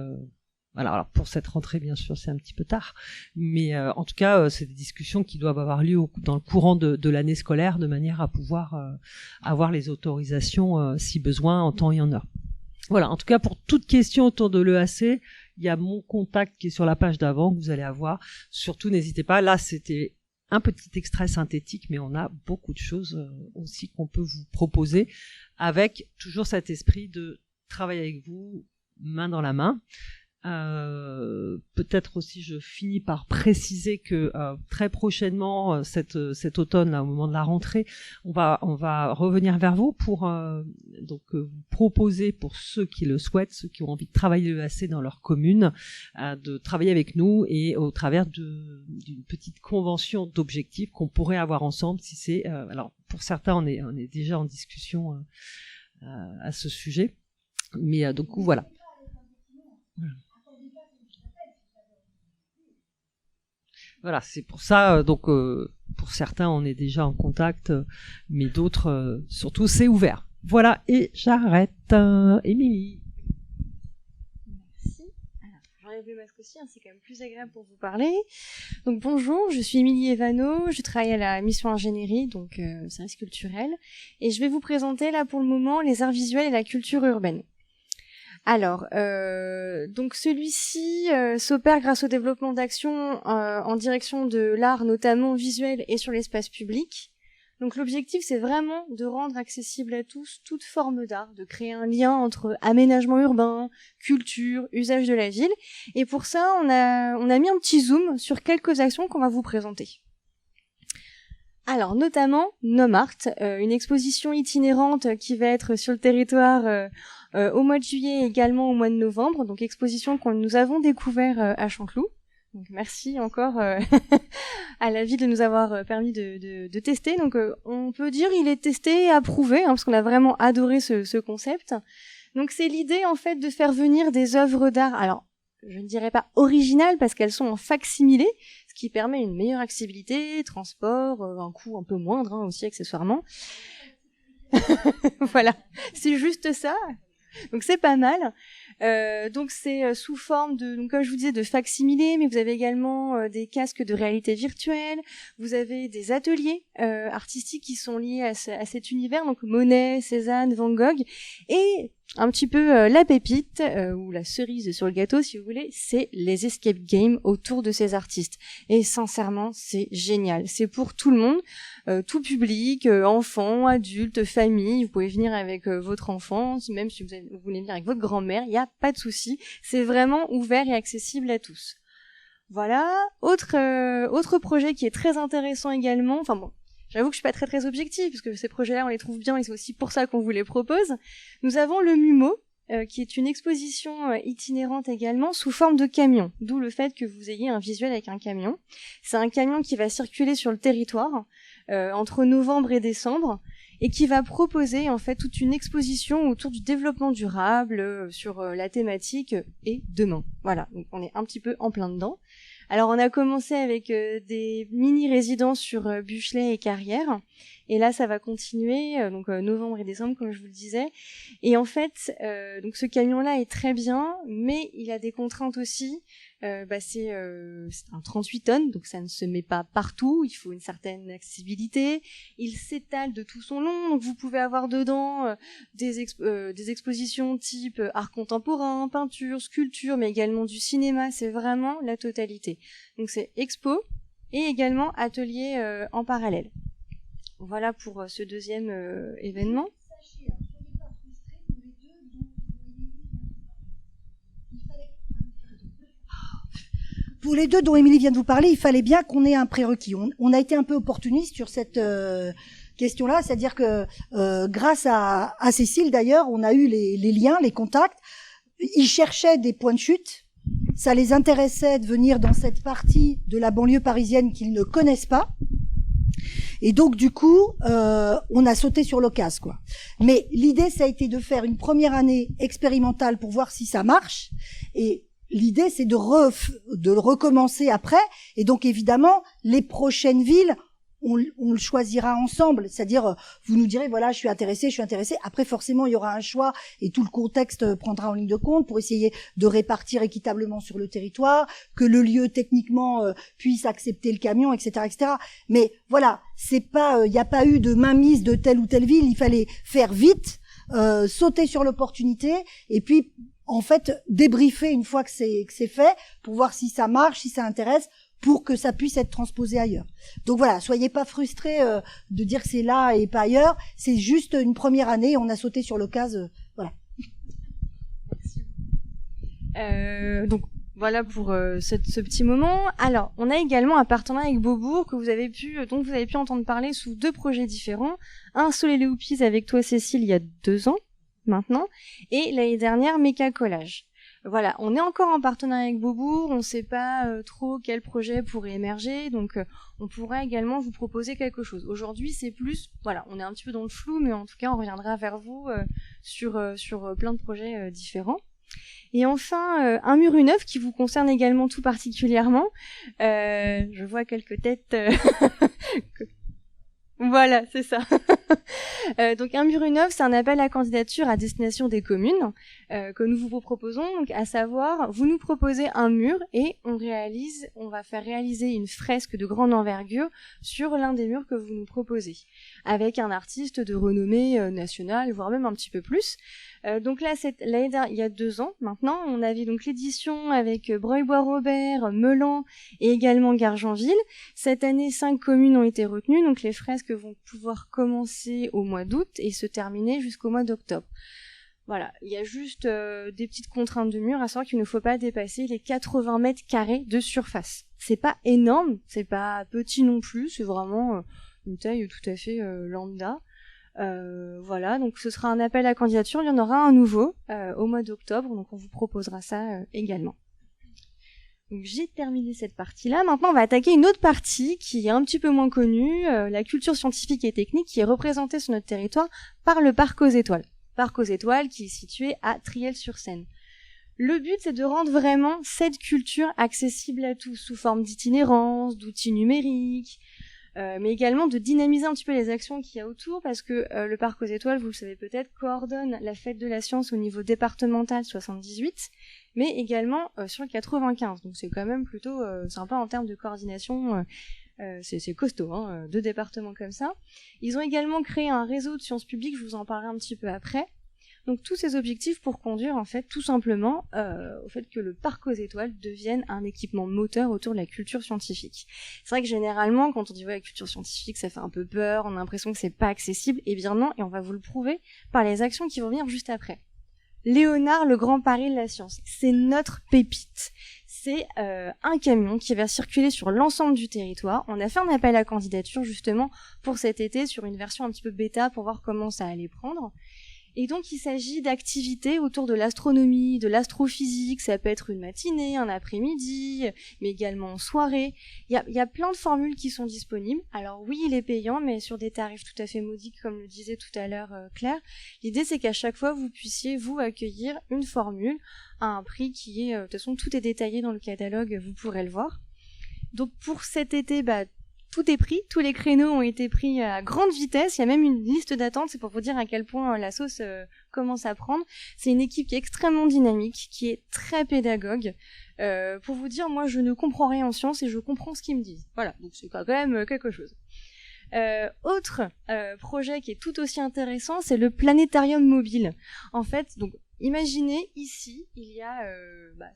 Voilà, alors pour cette rentrée, bien sûr, c'est un petit peu tard. Mais en tout cas, c'est des discussions qui doivent avoir lieu dans le courant de l'année scolaire, de manière à pouvoir avoir les autorisations, si besoin, en temps et en heure. Voilà, en tout cas, pour toute question autour de l'EAC, il y a mon contact qui est sur la page d'avant que vous allez avoir. Surtout, n'hésitez pas. Là, c'était un petit extrait synthétique, mais on a beaucoup de choses aussi qu'on peut vous proposer avec toujours cet esprit de travailler avec vous, main dans la main. Peut-être aussi je finis par préciser que très prochainement cet automne là, au moment de la rentrée, on va revenir vers vous pour vous proposer pour ceux qui le souhaitent, ceux qui ont envie de travailler l'EAC dans leur commune, de travailler avec nous et au travers d'une petite convention d'objectifs qu'on pourrait avoir ensemble si c'est alors pour certains on est déjà en discussion à ce sujet, mais donc voilà. Voilà, c'est pour ça, pour certains, on est déjà en contact, mais d'autres, surtout, c'est ouvert. Voilà, et j'arrête. Émilie. Merci. Alors, j'enlève le masque aussi, c'est quand même plus agréable pour vous parler. Donc, bonjour, je suis Émilie Evano, je travaille à la mission ingénierie, donc service culturel, et je vais vous présenter, là, pour le moment, les arts visuels et la culture urbaine. Alors, donc celui-ci s'opère grâce au développement d'actions en direction de l'art, notamment visuel et sur l'espace public. Donc l'objectif, c'est vraiment de rendre accessible à tous toute forme d'art, de créer un lien entre aménagement urbain, culture, usage de la ville. Et pour ça, on a mis un petit zoom sur quelques actions qu'on va vous présenter. Alors, notamment Nomart, une exposition itinérante qui va être sur le territoire au mois de juillet et également au mois de novembre, donc exposition que nous avons découvert à Chanteloup. Donc merci encore à la ville de nous avoir permis de tester. Donc on peut dire il est testé et approuvé, parce qu'on a vraiment adoré ce concept. Donc c'est l'idée en fait de faire venir des œuvres d'art. Alors je ne dirais pas originales parce qu'elles sont en fac-similé, ce qui permet une meilleure accessibilité, transport, un coût un peu moindre aussi accessoirement. Voilà, c'est juste ça. Donc c'est pas mal. Donc c'est sous forme de, donc comme je vous disais, de fac-similé, mais vous avez également des casques de réalité virtuelle. Vous avez des ateliers artistiques qui sont liés à cet univers, donc Monet, Cézanne, Van Gogh, et un petit peu la pépite ou la cerise sur le gâteau si vous voulez, c'est les escape games autour de ces artistes. Et sincèrement, c'est génial. C'est pour tout le monde, tout public, enfants, adultes, famille. Vous pouvez venir avec votre enfant, même si vous voulez venir avec votre grand-mère, il n'y a pas de souci. C'est vraiment ouvert et accessible à tous. Voilà. Autre projet qui est très intéressant également. Enfin bon. J'avoue que je suis pas très objective, parce que ces projets-là, on les trouve bien, et c'est aussi pour ça qu'on vous les propose. Nous avons le MUMO, qui est une exposition itinérante également, sous forme de camion, d'où le fait que vous ayez un visuel avec un camion. C'est un camion qui va circuler sur le territoire, entre novembre et décembre, et qui va proposer en fait toute une exposition autour du développement durable, sur la thématique et demain. Voilà, donc on est un petit peu en plein dedans. Alors on a commencé avec des mini-résidences sur Buchelet et Carrière, et là ça va continuer, donc novembre et décembre comme je vous le disais. Et en fait, donc ce camion-là est très bien, mais il a des contraintes aussi. C'est un 38 tonnes, donc ça ne se met pas partout, il faut une certaine accessibilité. Il s'étale de tout son long, donc vous pouvez avoir dedans des expositions type art contemporain, peinture, sculpture, mais également du cinéma, c'est vraiment la totalité. Donc c'est expo et également atelier en parallèle. Voilà pour ce deuxième événement. Pour les deux dont Émilie vient de vous parler, il fallait bien qu'on ait un prérequis. On a été un peu opportuniste sur cette question-là, c'est-à-dire que grâce à Cécile d'ailleurs, on a eu les liens, les contacts. Ils cherchaient des points de chute. Ça les intéressait de venir dans cette partie de la banlieue parisienne qu'ils ne connaissent pas. Et donc du coup, on a sauté sur l'occasion, quoi. Mais l'idée, ça a été de faire une première année expérimentale pour voir si ça marche. Et l'idée, c'est de recommencer après. Et donc, évidemment, les prochaines villes, on le choisira ensemble. C'est-à-dire, vous nous direz, voilà, je suis intéressée. Après, forcément, il y aura un choix et tout le contexte prendra en ligne de compte pour essayer de répartir équitablement sur le territoire, que le lieu, techniquement, puisse accepter le camion, etc., etc. Mais voilà, c'est pas, il n'y a pas eu de mainmise de telle ou telle ville. Il fallait faire vite, sauter sur l'opportunité et puis, en fait, débriefer une fois que c'est fait pour voir si ça marche, si ça intéresse, pour que ça puisse être transposé ailleurs. Donc voilà, soyez pas frustrés de dire que c'est là et pas ailleurs. C'est juste une première année, on a sauté sur l'occasion. Voilà. Merci. Donc voilà pour ce petit moment. Alors, on a également un partenariat avec Beaubourg dont vous avez pu entendre parler sous deux projets différents. Un Soleil Léoupise avec toi Cécile il y a 2 ans. Maintenant, et l'année dernière Méca Collage. Voilà, on est encore en partenariat avec Beaubourg, on ne sait pas trop quel projet pourrait émerger, donc on pourrait également vous proposer quelque chose. Aujourd'hui, c'est plus, voilà, on est un petit peu dans le flou, mais en tout cas, on reviendra vers vous sur plein de projets différents. Et enfin, un mur une œuvre qui vous concerne également tout particulièrement. Je vois quelques têtes. Voilà, c'est ça. Donc un mur une œuvre, c'est un appel à candidature à destination des communes que nous vous proposons, donc à savoir, vous nous proposez un mur et on va faire réaliser une fresque de grande envergure sur l'un des murs que vous nous proposez, avec un artiste de renommée nationale, voire même un petit peu plus. Donc là, il y a 2 ans maintenant, on avait donc l'édition avec Breuil-Bois-Robert, Meulan et également Gargenville. Cette année, 5 communes ont été retenues, donc les fresques vont pouvoir commencer au mois d'août et se terminer jusqu'au mois d'octobre. Voilà, il y a juste des petites contraintes de mur, à savoir qu'il ne faut pas dépasser les 80 mètres carrés de surface. C'est pas énorme, c'est pas petit non plus, c'est vraiment une taille tout à fait lambda. Voilà, donc ce sera un appel à candidature, il y en aura un nouveau au mois d'octobre, donc on vous proposera ça également. Donc j'ai terminé cette partie-là. Maintenant, on va attaquer une autre partie qui est un petit peu moins connue, la culture scientifique et technique qui est représentée sur notre territoire par le Parc aux Étoiles. Parc aux Étoiles qui est situé à Triel-sur-Seine. Le but, c'est de rendre vraiment cette culture accessible à tous sous forme d'itinérance, d'outils numériques, mais également de dynamiser un petit peu les actions qu'il y a autour, parce que le Parc aux Étoiles, vous le savez peut-être, coordonne la fête de la science au niveau départemental 78, mais également sur le 95. Donc c'est quand même plutôt sympa en termes de coordination. C'est costaud, hein, 2 départements comme ça. Ils ont également créé un réseau de sciences publiques, je vous en parlerai un petit peu après. Donc tous ces objectifs pour conduire en fait tout simplement au fait que le parc aux étoiles devienne un équipement moteur autour de la culture scientifique. C'est vrai que généralement quand on dit ouais, culture scientifique ça fait un peu peur, on a l'impression que c'est pas accessible, et bien non, et on va vous le prouver par les actions qui vont venir juste après. Léonard, le Grand Paris de la science, c'est notre pépite. C'est un camion qui va circuler sur l'ensemble du territoire. On a fait un appel à candidature justement pour cet été sur une version un petit peu bêta pour voir comment ça allait prendre. Et donc il s'agit d'activités autour de l'astronomie, de l'astrophysique, ça peut être une matinée, un après-midi, mais également en soirée. Il y a plein de formules qui sont disponibles. Alors oui, il est payant, mais sur des tarifs tout à fait modiques, comme le disait tout à l'heure Claire. L'idée c'est qu'à chaque fois vous puissiez vous accueillir une formule à un prix qui est, de toute façon tout est détaillé dans le catalogue, vous pourrez le voir. Donc pour cet été, tout est pris, tous les créneaux ont été pris à grande vitesse, il y a même une liste d'attente, c'est pour vous dire à quel point la sauce commence à prendre. C'est une équipe qui est extrêmement dynamique, qui est très pédagogue. Pour vous dire, moi je ne comprends rien en sciences et je comprends ce qu'ils me disent. Voilà, donc c'est quand même quelque chose. Autre projet qui est tout aussi intéressant, c'est le planétarium mobile. En fait, donc imaginez ici, il y a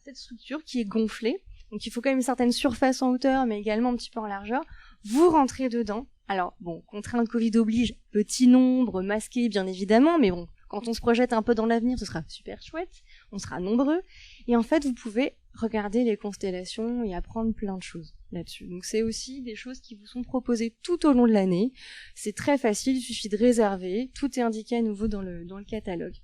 cette structure qui est gonflée, donc il faut quand même une certaine surface en hauteur, mais également un petit peu en largeur. Vous rentrez dedans. Alors, bon, contrainte Covid oblige, petit nombre, masqué, bien évidemment, mais bon, quand on se projette un peu dans l'avenir, ce sera super chouette, on sera nombreux, et en fait, vous pouvez regarder les constellations et apprendre plein de choses là-dessus. Donc c'est aussi des choses qui vous sont proposées tout au long de l'année. C'est très facile, il suffit de réserver, tout est indiqué à nouveau dans le catalogue.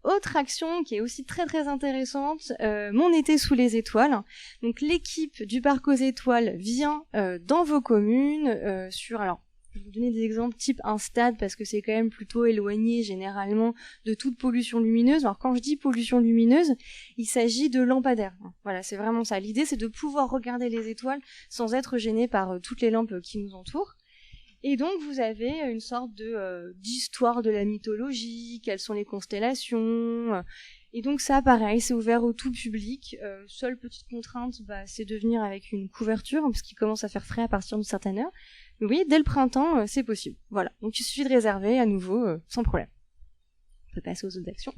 Autre action qui est aussi très très intéressante, mon été sous les étoiles. Donc l'équipe du parc aux étoiles vient dans vos communes alors je vais vous donner des exemples type un stade parce que c'est quand même plutôt éloigné généralement de toute pollution lumineuse. Alors quand je dis pollution lumineuse, il s'agit de lampadaires. Voilà, c'est vraiment ça. L'idée c'est de pouvoir regarder les étoiles sans être gêné par toutes les lampes qui nous entourent. Et donc vous avez une sorte d'histoire de la mythologie, quelles sont les constellations, et donc ça pareil, c'est ouvert au tout public. Seule petite contrainte, c'est de venir avec une couverture, parce qu'il commence à faire frais à partir d'une certaine heure. Mais oui, dès le printemps, c'est possible. Voilà, donc il suffit de réserver à nouveau, sans problème. On peut passer aux autres actions.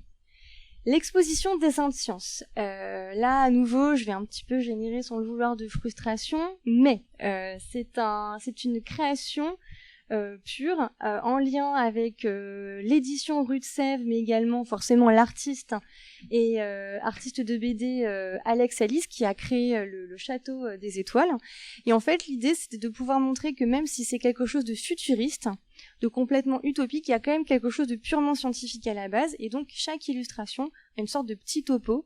L'exposition dessin de science. Là, à nouveau, je vais un petit peu générer sans le vouloir de frustration, mais c'est une création pure, en lien avec l'édition Rue de Sèvres, mais également forcément l'artiste et artiste de BD Alex Alice qui a créé le château des étoiles. Et en fait, l'idée, c'était de pouvoir montrer que même si c'est quelque chose de futuriste, de complètement utopique, il y a quand même quelque chose de purement scientifique à la base, et donc chaque illustration a une sorte de petit topo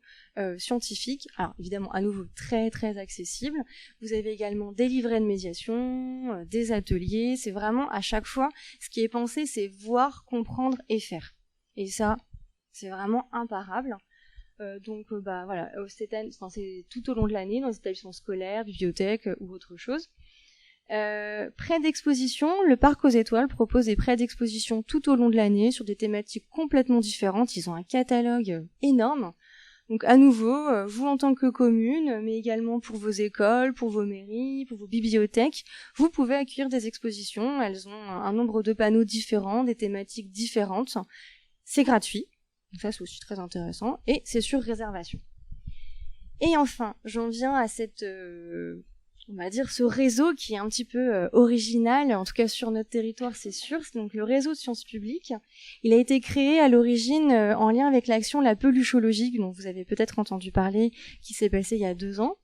scientifique, alors évidemment à nouveau très très accessible. Vous avez également des livrets de médiation, des ateliers, c'est vraiment à chaque fois, ce qui est pensé c'est voir, comprendre et faire. Et ça, c'est vraiment imparable. Donc voilà, c'est tout au long de l'année dans les établissements scolaires, bibliothèques ou autre chose. Prêts d'exposition, le parc aux étoiles propose des prêts d'exposition tout au long de l'année sur des thématiques complètement différentes. Ils ont un catalogue énorme. Donc à nouveau, vous en tant que commune, mais également pour vos écoles, pour vos mairies, pour vos bibliothèques, vous pouvez accueillir des expositions. Elles ont un nombre de panneaux différents, des thématiques différentes. C'est gratuit. Donc ça c'est aussi très intéressant. Et c'est sur réservation. Et enfin, j'en viens à on va dire ce réseau qui est un petit peu original, en tout cas sur notre territoire c'est sûr, c'est donc le réseau de sciences publiques. Il a été créé à l'origine en lien avec l'action La Peluchologie, dont vous avez peut-être entendu parler, qui s'est passée il y a 2 ans.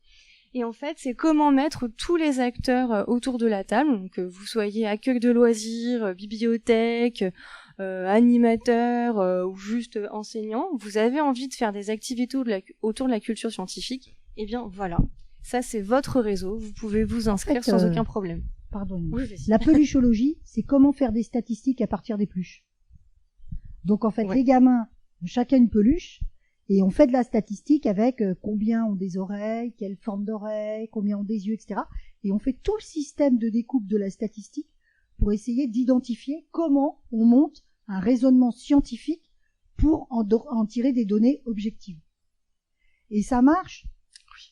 Et en fait, c'est comment mettre tous les acteurs autour de la table, donc que vous soyez accueil de loisirs, bibliothèque, animateur ou juste enseignant, vous avez envie de faire des activités autour de la culture scientifique, et bien voilà. Ça, c'est votre réseau. Vous pouvez vous inscrire sans aucun problème. Pardon. Oui, la peluchologie, c'est comment faire des statistiques à partir des peluches. Donc, en fait, les gamins ont chacun une peluche et on fait de la statistique avec combien ont des oreilles, quelle forme d'oreilles, combien ont des yeux, etc. Et on fait tout le système de découpe de la statistique pour essayer d'identifier comment on monte un raisonnement scientifique pour en tirer des données objectives. Et ça marche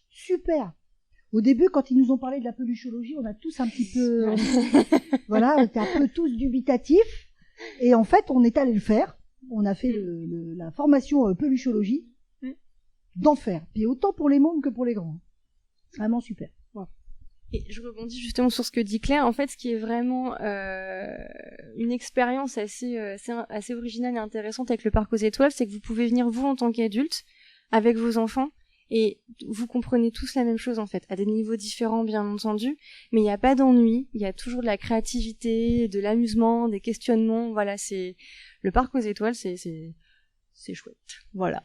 super. Au début, quand ils nous ont parlé de la peluchologie, on a tous un petit peu, voilà, on était un peu tous dubitatifs. Et en fait, on est allé le faire. On a fait la formation peluchologie d'enfer. Puis autant pour les mômes que pour les grands. Vraiment super. Voilà. Et je rebondis justement sur ce que dit Claire. En fait, ce qui est vraiment une expérience assez originale et intéressante avec le Parc aux Étoiles, c'est que vous pouvez venir vous en tant qu'adulte avec vos enfants et vous comprenez tous la même chose en fait, à des niveaux différents bien entendu, mais il n'y a pas d'ennui, il y a toujours de la créativité, de l'amusement, des questionnements. Voilà, c'est le Parc aux Étoiles, c'est chouette. Voilà.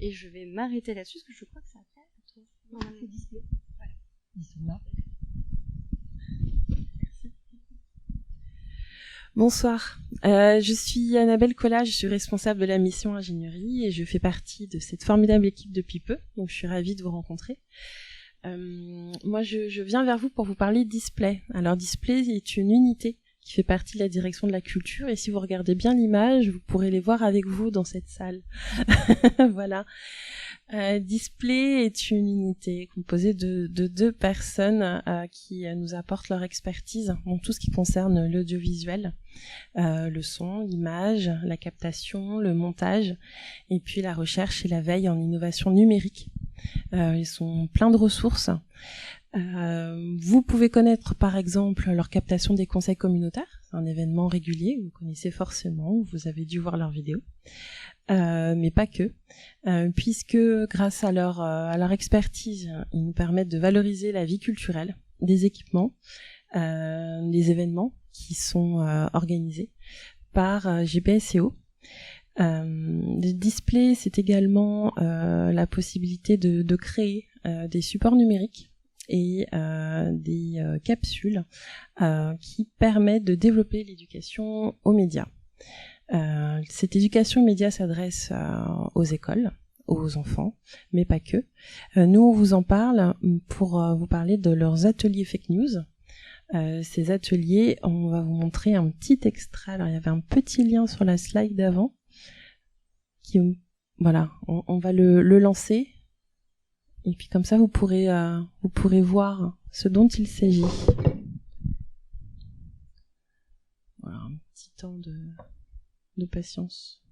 Et je vais m'arrêter là-dessus parce que je crois que ça a fait. C'est display. Voilà. Ils sont là. Merci. Bonsoir, je suis Annabelle Collat, je suis responsable de la mission ingénierie et je fais partie de cette formidable équipe depuis peu, donc je suis ravie de vous rencontrer. Moi, je viens vers vous pour vous parler de Display. Alors, Display est une unité qui fait partie de la direction de la culture et si vous regardez bien l'image, vous pourrez les voir avec vous dans cette salle. Voilà. Display est une unité composée de 2 personnes qui nous apportent leur expertise dans tout ce qui concerne l'audiovisuel, le son, l'image, la captation, le montage et puis la recherche et la veille en innovation numérique. Ils sont pleins de ressources. Vous pouvez connaître par exemple leur captation des conseils communautaires, c'est un événement régulier, vous connaissez forcément, vous avez dû voir leurs vidéos. Mais pas que, puisque grâce à leur expertise, ils nous permettent de valoriser la vie culturelle, des équipements, des événements qui sont organisés par GPSEO. Le Display, c'est également la possibilité de créer des supports numériques et des capsules qui permettent de développer l'éducation aux médias. Cette éducation aux médias s'adresse aux écoles, aux enfants, mais pas que. Nous, on vous en parle pour vous parler de leurs ateliers fake news. Ces ateliers, on va vous montrer un petit extrait. Alors, il y avait un petit lien sur la slide d'avant. Voilà, on va le lancer. Et puis comme ça, vous pourrez voir ce dont il s'agit. Voilà, un petit temps de patience.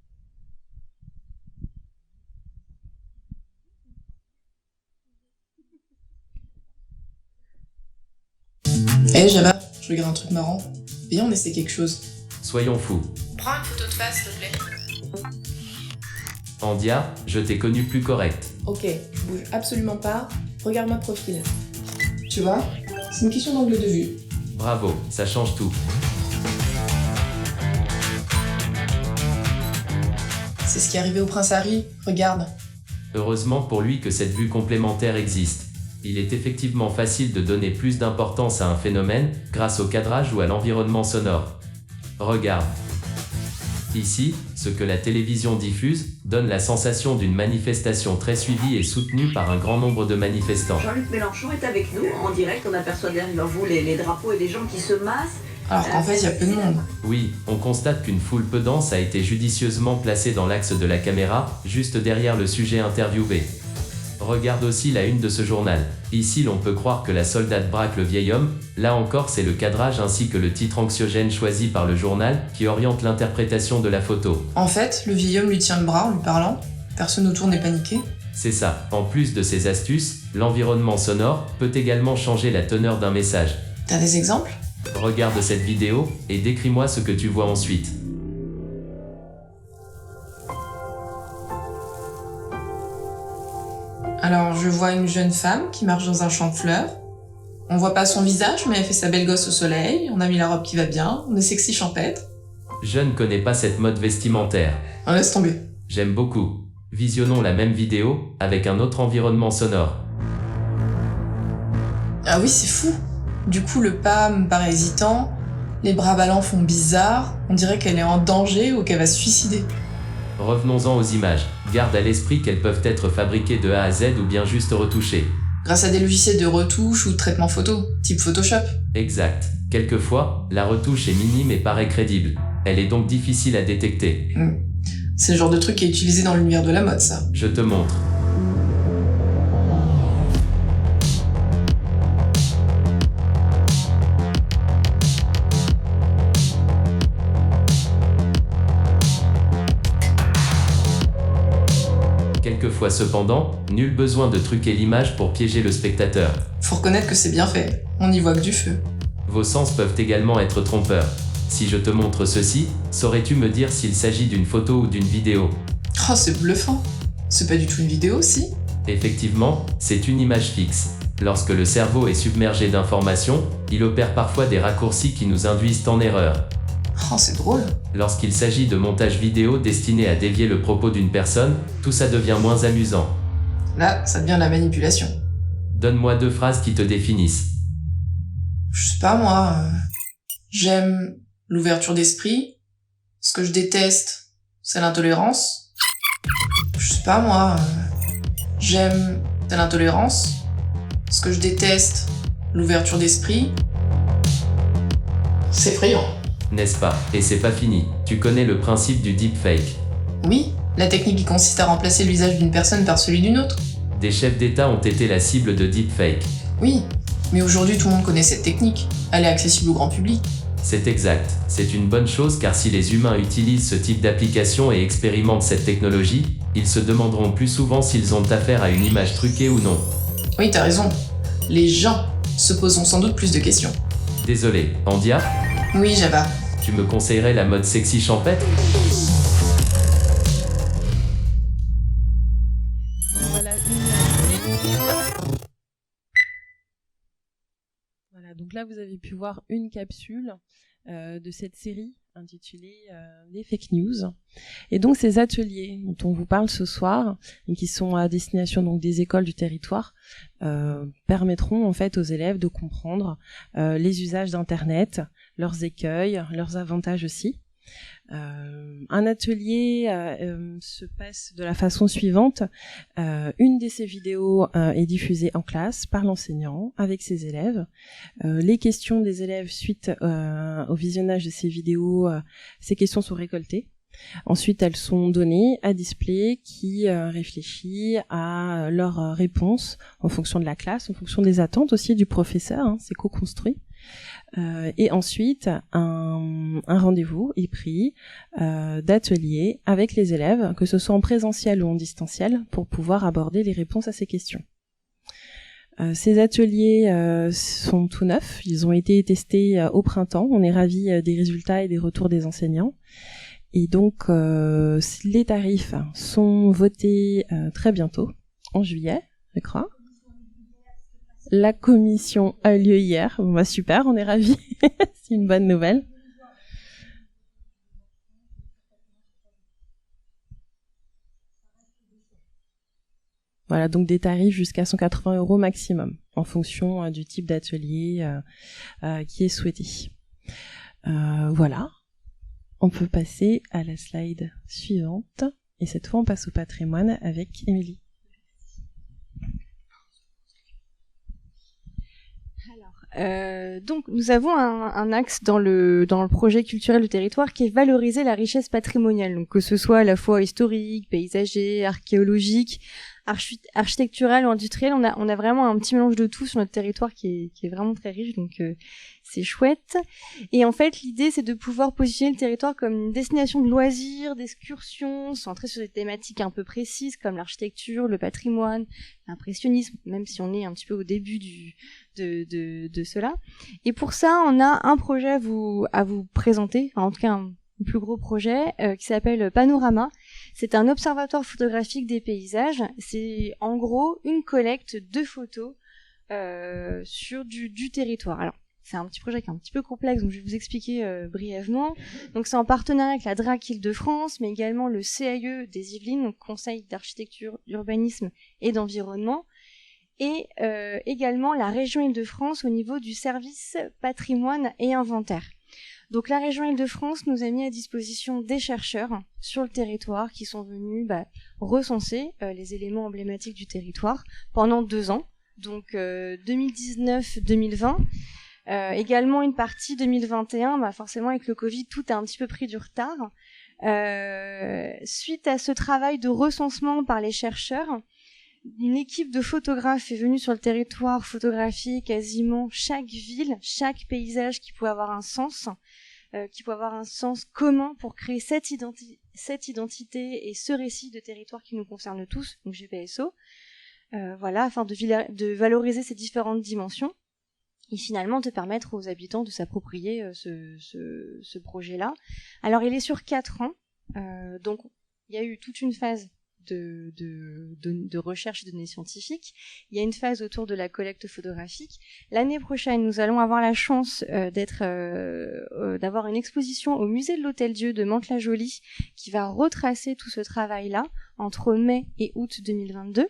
Hey Jabba, je regarde un truc marrant. Viens, on essaie quelque chose. Soyons fous. Prends une photo de face, s'il te plaît. Andia, je t'ai connu plus correct. Ok, je bouge absolument pas. Regarde mon profil. Tu vois, c'est une question d'angle de vue. Bravo, ça change tout. C'est ce qui est arrivé au prince Harry, regarde. Heureusement pour lui que cette vue complémentaire existe. Il est effectivement facile de donner plus d'importance à un phénomène grâce au cadrage ou à l'environnement sonore. Regarde. Ici, ce que la télévision diffuse donne la sensation d'une manifestation très suivie et soutenue par un grand nombre de manifestants. Jean-Luc Mélenchon est avec nous. En direct, on aperçoit derrière vous les drapeaux et les gens qui se massent. Alors qu'en fait, il y a peu de monde. Oui, on constate qu'une foule peu dense a été judicieusement placée dans l'axe de la caméra, juste derrière le sujet interviewé. Regarde aussi la une de ce journal. Ici l'on peut croire que la soldate braque le vieil homme, là encore c'est le cadrage ainsi que le titre anxiogène choisi par le journal qui oriente l'interprétation de la photo. En fait, le vieil homme lui tient le bras en lui parlant, personne autour n'est paniqué. C'est ça, en plus de ces astuces, l'environnement sonore peut également changer la teneur d'un message. T'as des exemples ? Regarde cette vidéo et décris-moi ce que tu vois ensuite. Alors, je vois une jeune femme qui marche dans un champ de fleurs. On voit pas son visage, mais elle fait sa belle gosse au soleil. On a mis la robe qui va bien. On est sexy champêtre. Je ne connais pas cette mode vestimentaire. On laisse tomber. J'aime beaucoup. Visionnons la même vidéo avec un autre environnement sonore. Ah oui, c'est fou. Du coup, le pas me paraît hésitant. Les bras ballants font bizarre. On dirait qu'elle est en danger ou qu'elle va se suicider. Revenons-en aux images. Garde à l'esprit qu'elles peuvent être fabriquées de A à Z ou bien juste retouchées. Grâce à des logiciels de retouche ou de traitement photo, type Photoshop. Exact. Quelquefois, la retouche est minime et paraît crédible. Elle est donc difficile à détecter. C'est le genre de truc qui est utilisé dans l'univers de la mode, ça. Je te montre. Quelquefois cependant, nul besoin de truquer l'image pour piéger le spectateur. Faut reconnaître que c'est bien fait. On n'y voit que du feu. Vos sens peuvent également être trompeurs. Si je te montre ceci, saurais-tu me dire s'il s'agit d'une photo ou d'une vidéo ? Oh, c'est bluffant. C'est pas du tout une vidéo, si ? Effectivement, c'est une image fixe. Lorsque le cerveau est submergé d'informations, il opère parfois des raccourcis qui nous induisent en erreur. Oh, c'est drôle. Lorsqu'il s'agit de montage vidéo destiné à dévier le propos d'une personne, tout ça devient moins amusant. Là, ça devient la manipulation. Donne-moi 2 phrases qui te définissent. Je sais pas, moi... J'aime l'ouverture d'esprit. Ce que je déteste, c'est l'intolérance. Je sais pas, moi... J'aime l'intolérance. Ce que je déteste, l'ouverture d'esprit. C'est effrayant. N'est-ce pas ? Et c'est pas fini. Tu connais le principe du deepfake. Oui, la technique qui consiste à remplacer le visage d'une personne par celui d'une autre. Des chefs d'État ont été la cible de deepfake. Oui, mais aujourd'hui tout le monde connaît cette technique. Elle est accessible au grand public. C'est exact. C'est une bonne chose car si les humains utilisent ce type d'application et expérimentent cette technologie, ils se demanderont plus souvent s'ils ont affaire à une image truquée ou non. Oui, t'as raison. Les gens se poseront sans doute plus de questions. Désolé, Andia ? Oui, Java. Tu me conseillerais la mode sexy champêtre ? Voilà, donc là vous avez pu voir une capsule de cette série intitulée les fake news. Et donc ces ateliers dont on vous parle ce soir, et qui sont à destination donc des écoles du territoire, permettront en fait aux élèves de comprendre les usages d'Internet, leurs écueils, leurs avantages aussi. Un atelier se passe de la façon suivante. Une de ces vidéos est diffusée en classe par l'enseignant avec ses élèves. Les questions des élèves suite au visionnage de ces vidéos, ces questions sont récoltées. Ensuite, elles sont données à Display qui réfléchit à leurs réponses en fonction de la classe, en fonction des attentes aussi du professeur, hein, c'est co-construit. Et ensuite, un rendez-vous est pris d'atelier avec les élèves, que ce soit en présentiel ou en distanciel, pour pouvoir aborder les réponses à ces questions. Ces ateliers sont tout neufs, ils ont été testés au printemps, on est ravis des résultats et des retours des enseignants. Et donc, les tarifs sont votés très bientôt, en juillet, je crois. La commission a lieu hier. Bon, bah super, on est ravis. C'est une bonne nouvelle. Voilà, donc des tarifs jusqu'à 180 € maximum, en fonction du type d'atelier qui est souhaité. Voilà. On peut passer à la slide suivante. Et cette fois, on passe au patrimoine avec Émilie. Donc nous avons un axe dans le projet culturel du territoire qui est valoriser la richesse patrimoniale, donc que ce soit à la fois historique, paysager, archéologique, architecturale ou industrielle, on a vraiment un petit mélange de tout sur notre territoire qui est vraiment très riche, donc c'est chouette. Et en fait l'idée c'est de pouvoir positionner le territoire comme une destination de loisirs, d'excursions, centrée sur des thématiques un peu précises comme l'architecture, le patrimoine, l'impressionnisme, même si on est un petit peu au début de cela. Et pour ça, on a un projet à vous présenter, enfin, en tout cas un plus gros projet qui s'appelle Panorama. C'est un observatoire photographique des paysages. C'est en gros une collecte de photos sur du territoire. Alors, c'est un petit projet qui est un petit peu complexe, donc je vais vous expliquer brièvement. Donc c'est en partenariat avec la DRAC Île-de-France, mais également le CAE des Yvelines, donc Conseil d'architecture, d'urbanisme et d'environnement, et également la région Île-de-France au niveau du service patrimoine et inventaire. Donc la région Île-de-France nous a mis à disposition des chercheurs sur le territoire qui sont venus recenser les éléments emblématiques du territoire pendant 2 ans, donc 2019-2020. Également une partie 2021, forcément avec le Covid, tout a un petit peu pris du retard. Suite à ce travail de recensement par les chercheurs, une équipe de photographes est venue sur le territoire photographier quasiment chaque ville, chaque paysage qui pouvait avoir un sens commun pour créer cette cette identité et ce récit de territoire qui nous concerne tous, donc GPSO, voilà, afin de valoriser ces différentes dimensions et finalement de permettre aux habitants de s'approprier ce projet-là. Alors il est sur 4 ans, donc il y a eu toute une phase de recherche et de données scientifiques. Il y a une phase autour de la collecte photographique. L'année prochaine, nous allons avoir la chance d'avoir une exposition au musée de l'Hôtel-Dieu de Mantes-la-Jolie qui va retracer tout ce travail-là entre mai et août 2022,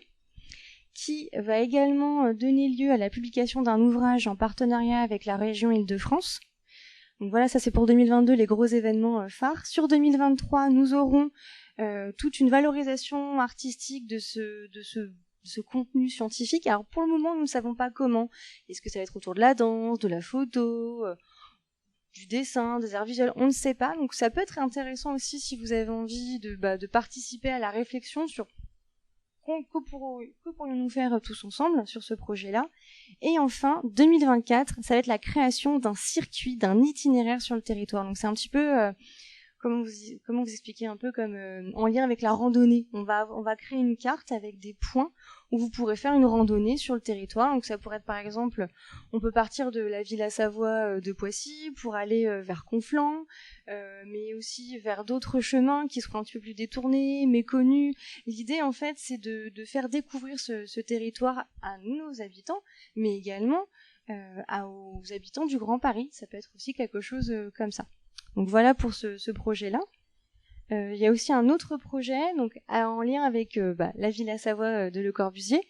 qui va également donner lieu à la publication d'un ouvrage en partenariat avec la région Île-de-France. Donc voilà, ça c'est pour 2022, les gros événements phares. Sur 2023, nous aurons toute une valorisation artistique de ce contenu scientifique. Alors pour le moment, nous ne savons pas comment. Est-ce que ça va être autour de la danse, de la photo, du dessin, des arts visuels? On ne sait pas. Donc ça peut être intéressant aussi si vous avez envie de participer à la réflexion sur que pourrions-nous faire tous ensemble sur ce projet-là. Et enfin, 2024, ça va être la création d'un circuit, d'un itinéraire sur le territoire. Donc c'est un petit peu... Comment vous expliquer un peu comme en lien avec la randonnée. On va créer une carte avec des points où vous pourrez faire une randonnée sur le territoire. Donc ça pourrait être par exemple, on peut partir de la Villa Savoie de Poissy pour aller vers Conflans, mais aussi vers d'autres chemins qui seront un petit peu plus détournés, méconnus. L'idée en fait c'est de faire découvrir ce territoire à nos habitants, mais également aux habitants du Grand Paris. Ça peut être aussi quelque chose comme ça. Donc voilà pour ce projet-là. Il y a aussi un autre projet, donc en lien avec la Villa Savoie de Le Corbusier.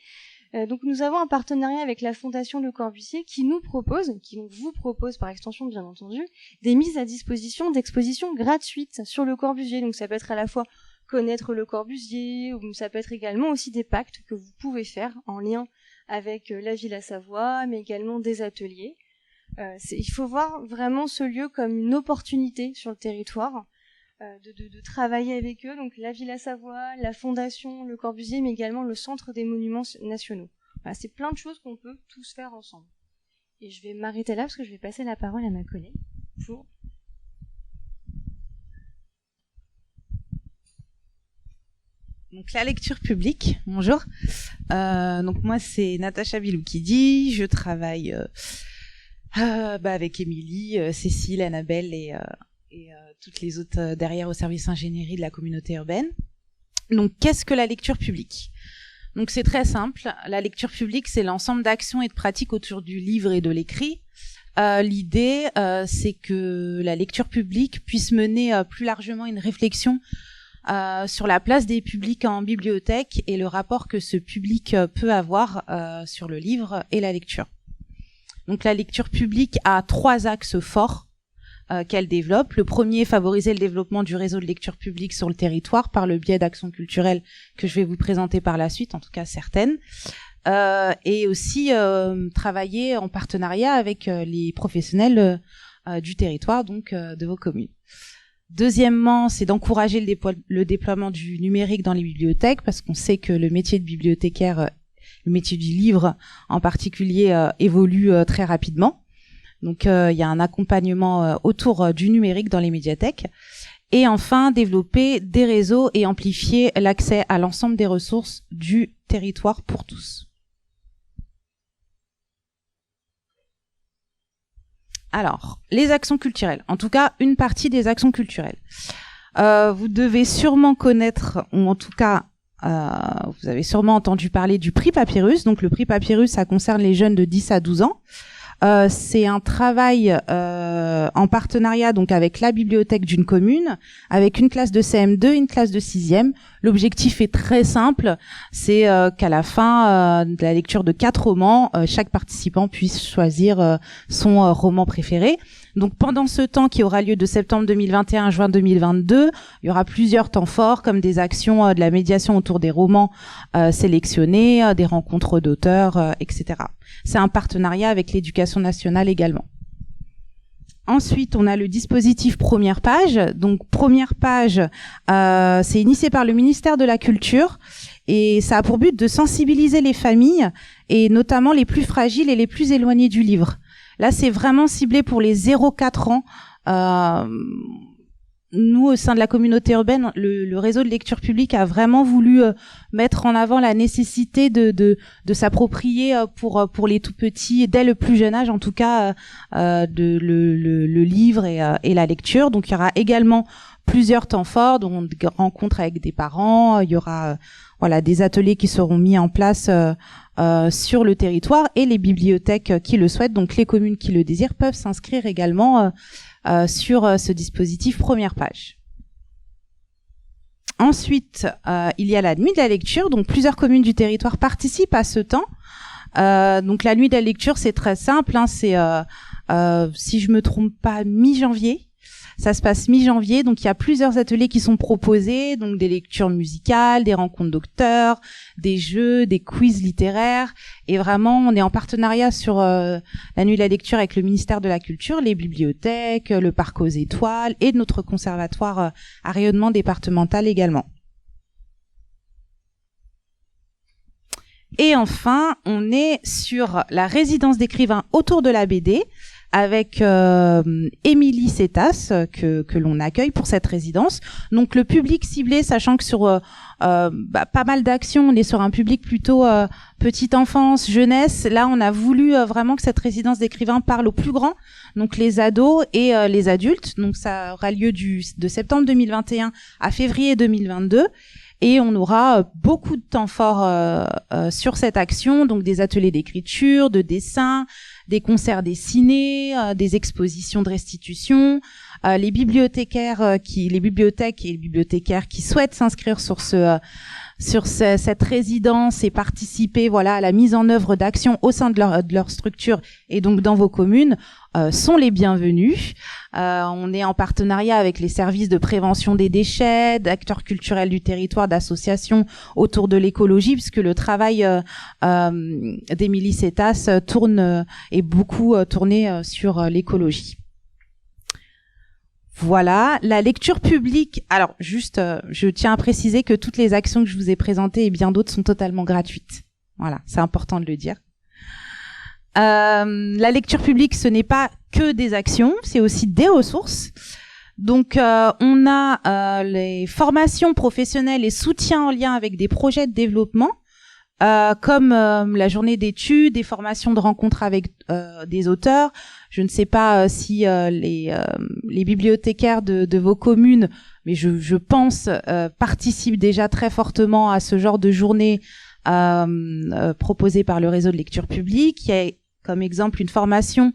Donc nous avons un partenariat avec la Fondation Le Corbusier qui vous propose par extension bien entendu, des mises à disposition d'expositions gratuites sur Le Corbusier. Donc ça peut être à la fois connaître Le Corbusier, ou ça peut être également aussi des pactes que vous pouvez faire en lien avec la Villa Savoie, mais également des ateliers. Il faut voir vraiment ce lieu comme une opportunité sur le territoire, de travailler avec eux, donc la Villa Savoie, la Fondation Le Corbusier, mais également le Centre des Monuments Nationaux. Voilà, c'est plein de choses qu'on peut tous faire ensemble. Et je vais m'arrêter là parce que je vais passer la parole à ma collègue pour... Donc la lecture publique, bonjour. Donc moi c'est Natacha Biloukidi, je travaille... avec Émilie, Cécile, Annabelle et toutes les autres derrière au service ingénierie de la communauté urbaine. Donc, qu'est-ce que la lecture publique ? Donc, c'est très simple. La lecture publique, c'est l'ensemble d'actions et de pratiques autour du livre et de l'écrit. L'idée, c'est que la lecture publique puisse mener plus largement une réflexion sur la place des publics en bibliothèque et le rapport que ce public peut avoir sur le livre et la lecture. Donc la lecture publique a 3 axes forts qu'elle développe. Le premier, favoriser le développement du réseau de lecture publique sur le territoire par le biais d'actions culturelles que je vais vous présenter par la suite, en tout cas certaines. Et aussi travailler en partenariat avec les professionnels du territoire, donc de vos communes. Deuxièmement, c'est d'encourager le déploiement du numérique dans les bibliothèques, parce qu'on sait que le métier de bibliothécaire, le métier du livre en particulier, évolue très rapidement. Donc il y a un accompagnement autour du numérique dans les médiathèques. Et enfin, développer des réseaux et amplifier l'accès à l'ensemble des ressources du territoire pour tous. Alors, les actions culturelles, en tout cas une partie des actions culturelles. Vous devez sûrement connaître, ou en tout cas, vous avez sûrement entendu parler du prix Papyrus. Donc le prix Papyrus, ça concerne les jeunes de 10 à 12 ans. C'est un travail en partenariat donc avec la bibliothèque d'une commune, avec une classe de CM2, une classe de 6e. L'objectif est très simple, c'est qu'à la fin de la lecture de 4 romans, chaque participant puisse choisir son roman préféré. Donc pendant ce temps qui aura lieu de septembre 2021 à juin 2022, il y aura plusieurs temps forts comme des actions de la médiation autour des romans sélectionnés, des rencontres d'auteurs, etc. C'est un partenariat avec l'Éducation nationale également. Ensuite, on a le dispositif Première Page. Donc Première Page, c'est initié par le ministère de la Culture et ça a pour but de sensibiliser les familles et notamment les plus fragiles et les plus éloignées du livre. Là, c'est vraiment ciblé pour les 0-4 ans. nous, au sein de la communauté urbaine, le réseau de lecture publique a vraiment voulu mettre en avant la nécessité de s'approprier pour les tout petits, dès le plus jeune âge en tout cas, le livre et la lecture. Donc il y aura également plusieurs temps forts, dont des rencontres avec des parents. Il y aura des ateliers qui seront mis en place sur le territoire, et les bibliothèques qui le souhaitent, donc les communes qui le désirent, peuvent s'inscrire également sur ce dispositif première page. Ensuite, il y a la nuit de la lecture. Donc plusieurs communes du territoire participent à ce temps. Donc la nuit de la lecture, c'est très simple, hein, c'est si je me trompe pas, mi-janvier. Ça se passe mi-janvier, donc il y a plusieurs ateliers qui sont proposés, donc des lectures musicales, des rencontres d'auteurs, des jeux, des quiz littéraires, et vraiment on est en partenariat sur la nuit de la lecture avec le ministère de la Culture, les bibliothèques, le parc aux étoiles et notre conservatoire à rayonnement départemental également. Et enfin, on est sur la résidence d'écrivains autour de la BD, avec Émilie Setas que l'on accueille pour cette résidence. Donc le public ciblé, sachant que sur pas mal d'actions, on est sur un public plutôt petite enfance, jeunesse. Là, on a voulu vraiment que cette résidence d'écrivains parle aux plus grands, donc les ados et les adultes. Donc ça aura lieu de septembre 2021 à février 2022. Et on aura beaucoup de temps forts sur cette action, donc des ateliers d'écriture, de dessin, des concerts dessinés, des expositions de restitution, les bibliothèques et les bibliothécaires qui souhaitent s'inscrire sur cette résidence et participer à la mise en œuvre d'actions au sein de leur structure et donc dans vos communes sont les bienvenus. On est en partenariat avec les services de prévention des déchets, d'acteurs culturels du territoire, d'associations autour de l'écologie, puisque le travail d'Émilie Setas est beaucoup tourné sur l'écologie. Voilà, la lecture publique. Alors, juste, je tiens à préciser que toutes les actions que je vous ai présentées et bien d'autres sont totalement gratuites. Voilà, c'est important de le dire. La lecture publique, ce n'est pas que des actions, c'est aussi des ressources. Donc, on a les formations professionnelles et soutiens en lien avec des projets de développement, comme la journée d'études, des formations de rencontres avec des auteurs. Je ne sais pas si les bibliothécaires de vos communes, mais je pense, participent déjà très fortement à ce genre de journée proposée par le réseau de lecture publique. Il y a comme exemple une formation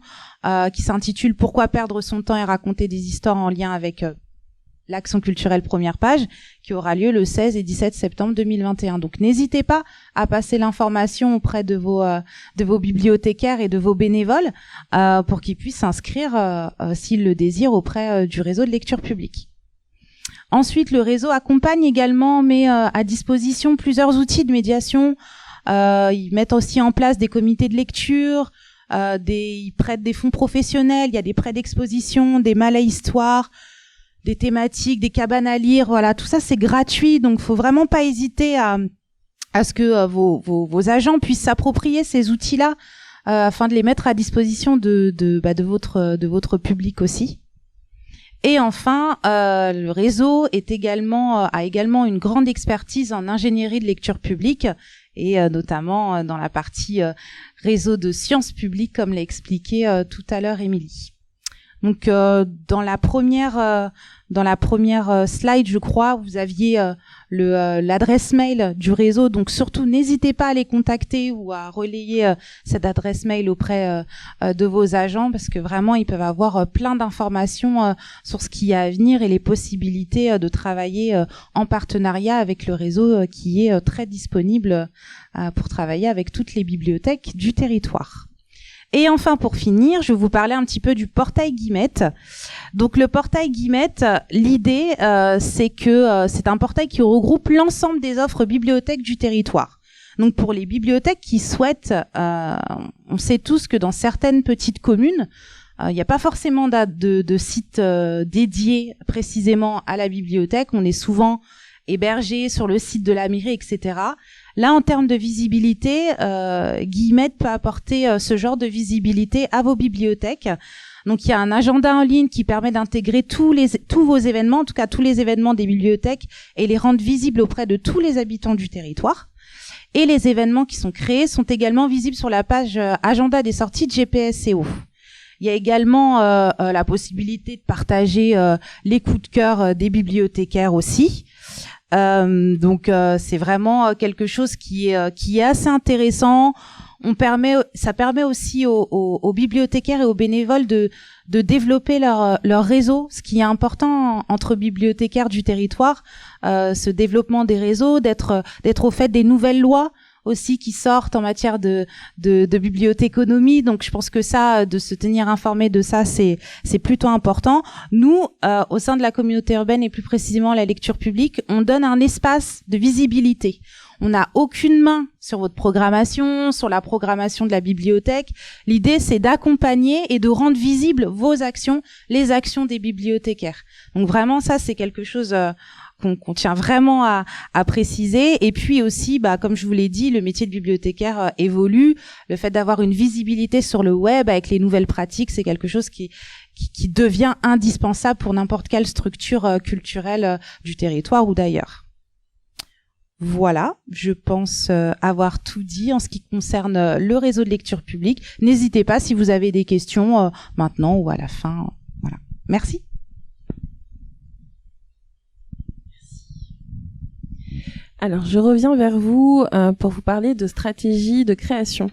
qui s'intitule « Pourquoi perdre son temps et raconter des histoires en lien avec l'action culturelle première page » qui aura lieu le 16 et 17 septembre 2021. Donc n'hésitez pas à passer l'information auprès de vos bibliothécaires et de vos bénévoles pour qu'ils puissent s'inscrire s'ils le désirent auprès du réseau de lecture publique. Ensuite, le réseau accompagne également, met à disposition plusieurs outils de médiation. Ils mettent aussi en place des comités de lecture, ils prêtent des fonds professionnels, il y a des prêts d'exposition, des malais histoires, des thématiques, des cabanes à lire, voilà, tout ça c'est gratuit, donc faut vraiment pas hésiter à ce que vos agents puissent s'approprier ces outils-là afin de les mettre à disposition de votre public aussi. Et enfin, le réseau a également une grande expertise en ingénierie de lecture publique et notamment dans la partie réseau de sciences publiques, comme l'a expliqué tout à l'heure Émilie. Donc dans la première slide, je crois, vous aviez l'adresse mail du réseau. Donc surtout, n'hésitez pas à les contacter ou à relayer cette adresse mail auprès de vos agents, parce que vraiment, ils peuvent avoir plein d'informations sur ce qui y a à venir et les possibilités de travailler en partenariat avec le réseau qui est très disponible pour travailler avec toutes les bibliothèques du territoire. Et enfin, pour finir, je vais vous parler un petit peu du portail Guillemette. Donc, le portail Guillemette, l'idée, c'est que c'est un portail qui regroupe l'ensemble des offres bibliothèques du territoire. Donc, pour les bibliothèques qui souhaitent, on sait tous que dans certaines petites communes, il n'y a pas forcément de site dédié précisément à la bibliothèque. On est souvent hébergé sur le site de la mairie, etc. Là, en termes de visibilité, Guillemette peut apporter ce genre de visibilité à vos bibliothèques Donc il y a un agenda en ligne qui permet d'intégrer tous vos événements, en tout cas tous les événements des bibliothèques, et les rendre visibles auprès de tous les habitants du territoire. Et les événements qui sont créés sont également visibles sur la page agenda des sorties de GPSO. Il y a également la possibilité de partager les coups de cœur des bibliothécaires aussi. Donc c'est vraiment quelque chose qui est assez intéressant. Ça permet aussi aux bibliothécaires et aux bénévoles de développer leur réseau, ce qui est important entre bibliothécaires du territoire, ce développement des réseaux, d'être au fait des nouvelles lois aussi qui sortent en matière de bibliothéconomie. Donc je pense que ça, de se tenir informé de ça, c'est plutôt important. Nous, au sein de la communauté urbaine et plus précisément la lecture publique, on donne un espace de visibilité. On n'a aucune main sur votre programmation, sur la programmation de la bibliothèque. L'idée, c'est d'accompagner et de rendre visibles vos actions, les actions des bibliothécaires. Donc vraiment, ça, c'est quelque chose qu'on tient vraiment à préciser. Et puis aussi, comme je vous l'ai dit, le métier de bibliothécaire évolue. Le fait d'avoir une visibilité sur le web avec les nouvelles pratiques, c'est quelque chose qui devient indispensable pour n'importe quelle structure culturelle du territoire ou d'ailleurs. Voilà, je pense avoir tout dit en ce qui concerne le réseau de lecture publique. N'hésitez pas si vous avez des questions maintenant ou à la fin. Voilà. Merci. Alors, je reviens vers vous pour vous parler de stratégie de création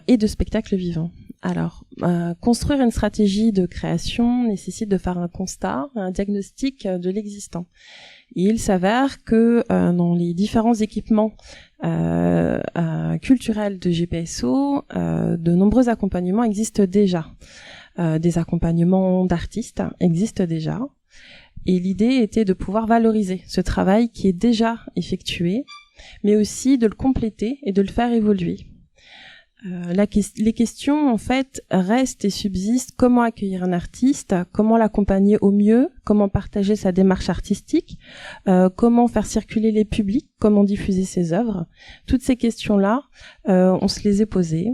et de spectacle vivant. Alors, construire une stratégie de création nécessite de faire un constat, un diagnostic de l'existant. Et il s'avère que dans les différents équipements culturels de GPSO, de nombreux accompagnements existent déjà. Des accompagnements d'artistes existent déjà. Et l'idée était de pouvoir valoriser ce travail qui est déjà effectué, mais aussi de le compléter et de le faire évoluer. Les questions, en fait, restent et subsistent. Comment accueillir un artiste? Comment l'accompagner au mieux? Comment partager sa démarche artistique? Comment faire circuler les publics? Comment diffuser ses œuvres? Toutes ces questions-là, on se les est posées.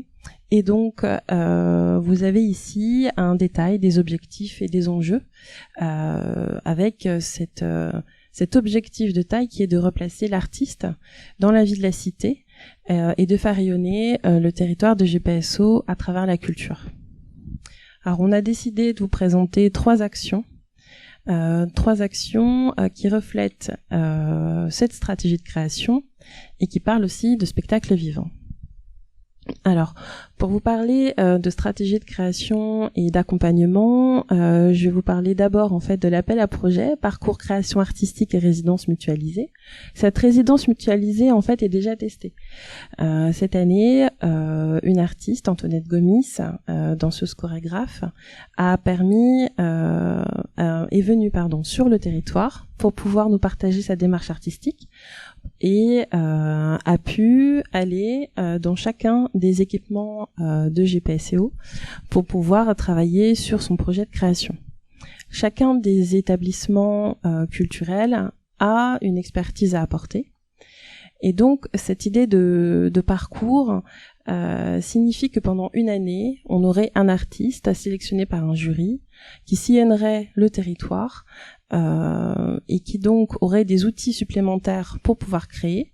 Et donc, vous avez ici un détail des objectifs et des enjeux avec cet objectif de taille qui est de replacer l'artiste dans la vie de la cité et de faire rayonner le territoire de GPSO à travers la culture. Alors, on a décidé de vous présenter trois actions qui reflètent cette stratégie de création et qui parlent aussi de spectacle vivant. Alors, pour vous parler de stratégie de création et d'accompagnement, je vais vous parler d'abord en fait de l'appel à projet, parcours création artistique et résidence mutualisée. Cette résidence mutualisée en fait est déjà testée. Cette année, une artiste, Antoinette Gomis, danseuse chorégraphe, est venue sur le territoire pour pouvoir nous partager sa démarche artistique et a pu aller dans chacun des équipements de GPSO pour pouvoir travailler sur son projet de création. Chacun des établissements culturels a une expertise à apporter. Et donc, cette idée de parcours signifie que pendant une année, on aurait un artiste sélectionné par un jury qui sillonnerait le territoire et qui donc aurait des outils supplémentaires pour pouvoir créer,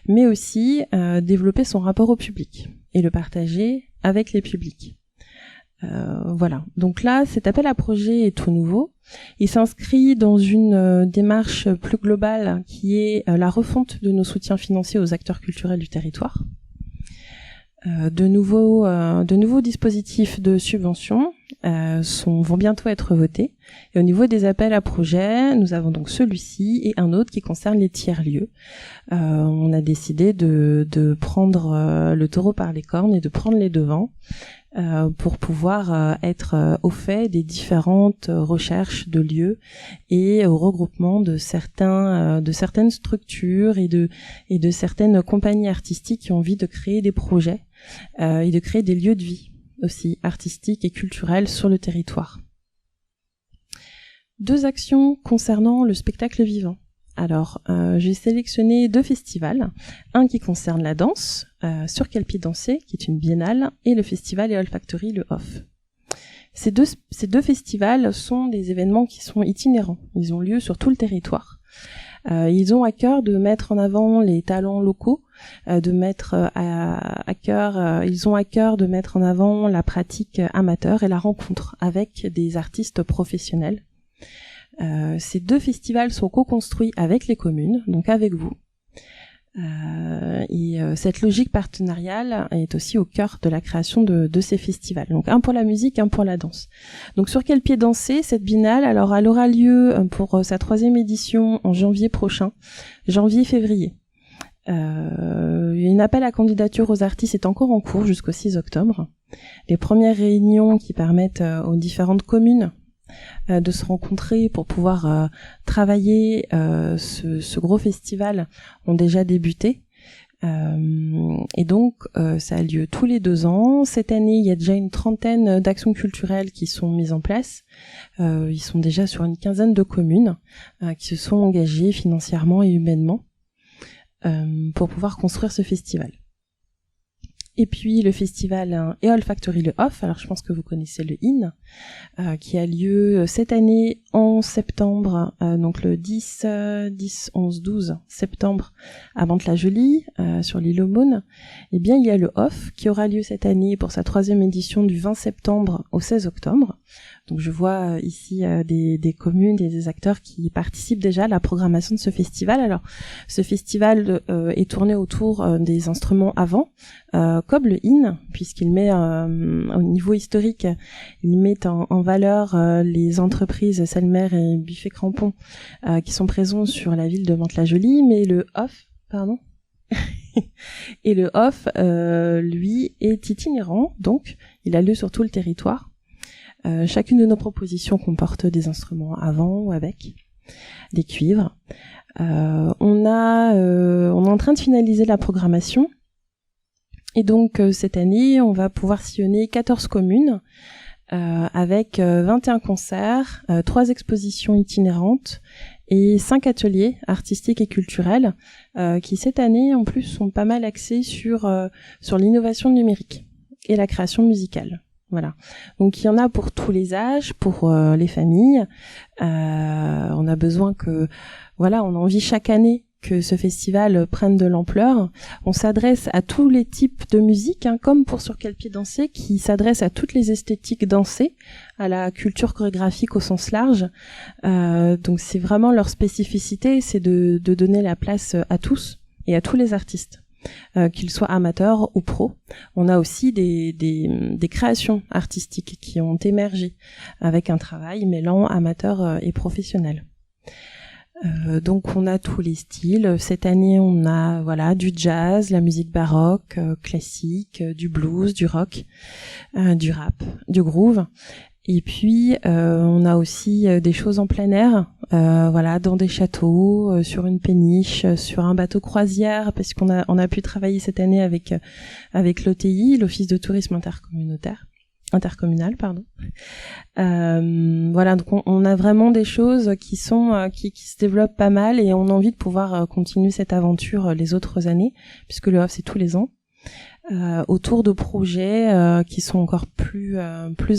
mais aussi développer son rapport au public et le partager avec les publics. Voilà. Donc là, cet appel à projet est tout nouveau. Il s'inscrit dans une démarche plus globale qui est la refonte de nos soutiens financiers aux acteurs culturels du territoire. De nouveaux dispositifs de subvention vont bientôt être votés. Et au niveau des appels à projets, nous avons donc celui-ci et un autre qui concerne les tiers-lieux. On a décidé de prendre le taureau par les cornes et de prendre les devants pour pouvoir être au fait des différentes recherches de lieux et au regroupement de certaines structures et de certaines compagnies artistiques qui ont envie de créer des projets et de créer des lieux de vie aussi artistiques et culturels sur le territoire. Deux actions concernant le spectacle vivant. Alors, j'ai sélectionné deux festivals, un qui concerne la danse, sur Calpi Danser, qui est une biennale, et le festival et Olfactory, le OFF. Ces deux festivals sont des événements qui sont itinérants. Ils ont lieu sur tout le territoire. Ils ont à cœur de mettre en avant les talents locaux, ils ont à cœur de mettre en avant la pratique amateur et la rencontre avec des artistes professionnels. Ces deux festivals sont co-construits avec les communes, donc avec vous. Cette logique partenariale est aussi au cœur de la création de ces festivals. Donc un pour la musique, un pour la danse. Donc sur quel pied danser cette biennale? Alors elle aura lieu pour sa 3e édition en janvier prochain, janvier-février. Une appel à candidature aux artistes est encore en cours jusqu'au 6 octobre. Les premières réunions qui permettent aux différentes communes de se rencontrer pour pouvoir travailler ce gros festival ont déjà débuté. Et donc ça a lieu tous les 2 ans. Cette année, il y a déjà une 30aine d'actions culturelles qui sont mises en place. Ils sont déjà sur une 15aine de communes qui se sont engagées financièrement et humainement pour pouvoir construire ce festival. Et puis le festival Eol Factory le Off, alors je pense que vous connaissez le IN, qui a lieu cette année en septembre, donc le 10, 11, 12 septembre à Mantes-la-Jolie, sur l'île aux Mônes. Eh bien il y a le Off qui aura lieu cette année pour sa 3e édition du 20 septembre au 16 octobre. Donc je vois ici des communes et des acteurs qui participent déjà à la programmation de ce festival. Alors ce festival est tourné autour des instruments à vent, comme le IN, puisqu'il met au niveau historique, il met en valeur les entreprises Selmer et Buffet Crampon qui sont présents sur la ville de Mantes-la-Jolie, mais le Off, et le Off, lui, est itinérant, donc il a lieu sur tout le territoire. Chacune de nos propositions comporte des instruments avant ou avec, des cuivres. On est en train de finaliser la programmation. Et donc cette année, on va pouvoir sillonner 14 communes avec 21 concerts, 3 expositions itinérantes et 5 ateliers artistiques et culturels qui cette année en plus sont pas mal axés sur l'innovation numérique et la création musicale. Voilà. Donc il y en a pour tous les âges, pour les familles. On a besoin on a envie chaque année que ce festival prenne de l'ampleur. On s'adresse à tous les types de musique, comme pour Sur quel pied danser, qui s'adresse à toutes les esthétiques dansées, à la culture chorégraphique au sens large. Donc c'est vraiment leur spécificité, c'est de donner la place à tous et à tous les artistes. Qu'ils soient amateurs ou pros. On a aussi des créations artistiques qui ont émergé avec un travail mêlant amateur et professionnel. Donc on a tous les styles. Cette année on a du jazz, la musique baroque, classique, du blues, du rock, du rap, du groove. Et puis on a aussi des choses en plein air, dans des châteaux, sur une péniche, sur un bateau croisière, parce qu'on a pu travailler cette année avec l'OTI, l'Office de tourisme intercommunal, pardon. Donc on a vraiment des choses qui se développent pas mal et on a envie de pouvoir continuer cette aventure les autres années, puisque le Off c'est tous les ans. Autour de projets qui sont encore plus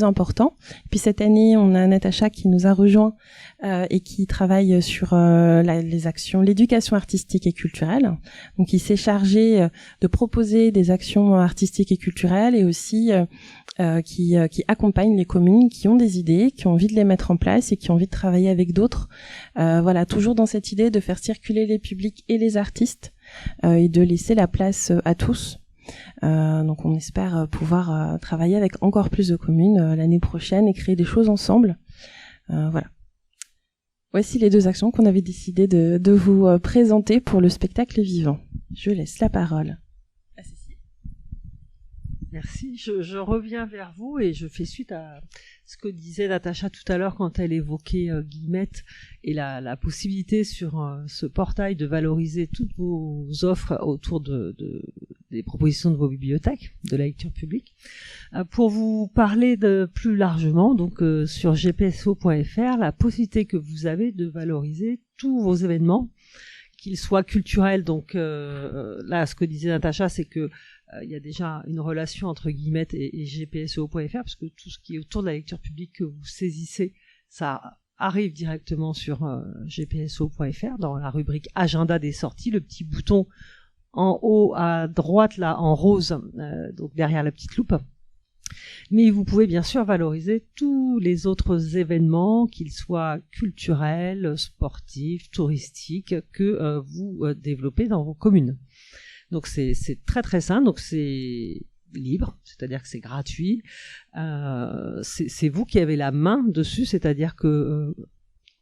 importants. Et puis cette année, on a Natacha qui nous a rejoint et qui travaille sur les actions, l'éducation artistique et culturelle. Donc, il s'est chargé de proposer des actions artistiques et culturelles et aussi qui accompagne les communes qui ont des idées, qui ont envie de les mettre en place et qui ont envie de travailler avec d'autres. Toujours dans cette idée de faire circuler les publics et les artistes et de laisser la place à tous. Donc on espère pouvoir travailler avec encore plus de communes l'année prochaine et créer des choses ensemble. Voici les 2 actions qu'on avait décidé de vous présenter pour le spectacle vivant. Je laisse la parole à Cécile. Merci, je reviens vers vous et je fais suite à ce que disait Natacha tout à l'heure quand elle évoquait Guillemette et la possibilité sur ce portail de valoriser toutes vos offres autour des propositions de vos bibliothèques, de la lecture publique. Pour vous parler plus largement, donc sur gpso.fr, la possibilité que vous avez de valoriser tous vos événements qu'il soit culturel. Donc là, ce que disait Natacha, c'est que il y a déjà une relation entre Guillemette et gpso.fr, parce que tout ce qui est autour de la lecture publique que vous saisissez, ça arrive directement sur gpso.fr dans la rubrique agenda des sorties, le petit bouton en haut à droite là en rose, donc derrière la petite loupe. Mais vous pouvez bien sûr valoriser tous les autres événements, qu'ils soient culturels, sportifs, touristiques, que vous développez dans vos communes. Donc c'est très très simple, donc c'est libre, c'est-à-dire que c'est gratuit. C'est vous qui avez la main dessus, c'est-à-dire que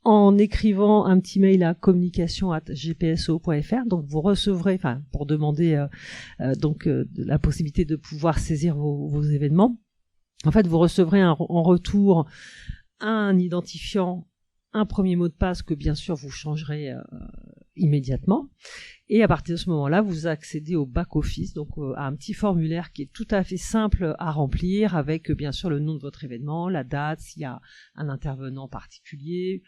en écrivant un petit mail à communication@gpso.fr, donc vous recevrez, enfin pour demander la possibilité de pouvoir saisir vos événements. En fait, vous recevrez en retour un identifiant, un premier mot de passe que bien sûr vous changerez immédiatement. Et à partir de ce moment-là, vous accédez au back-office, donc à un petit formulaire qui est tout à fait simple à remplir, avec bien sûr le nom de votre événement, la date, s'il y a un intervenant particulier,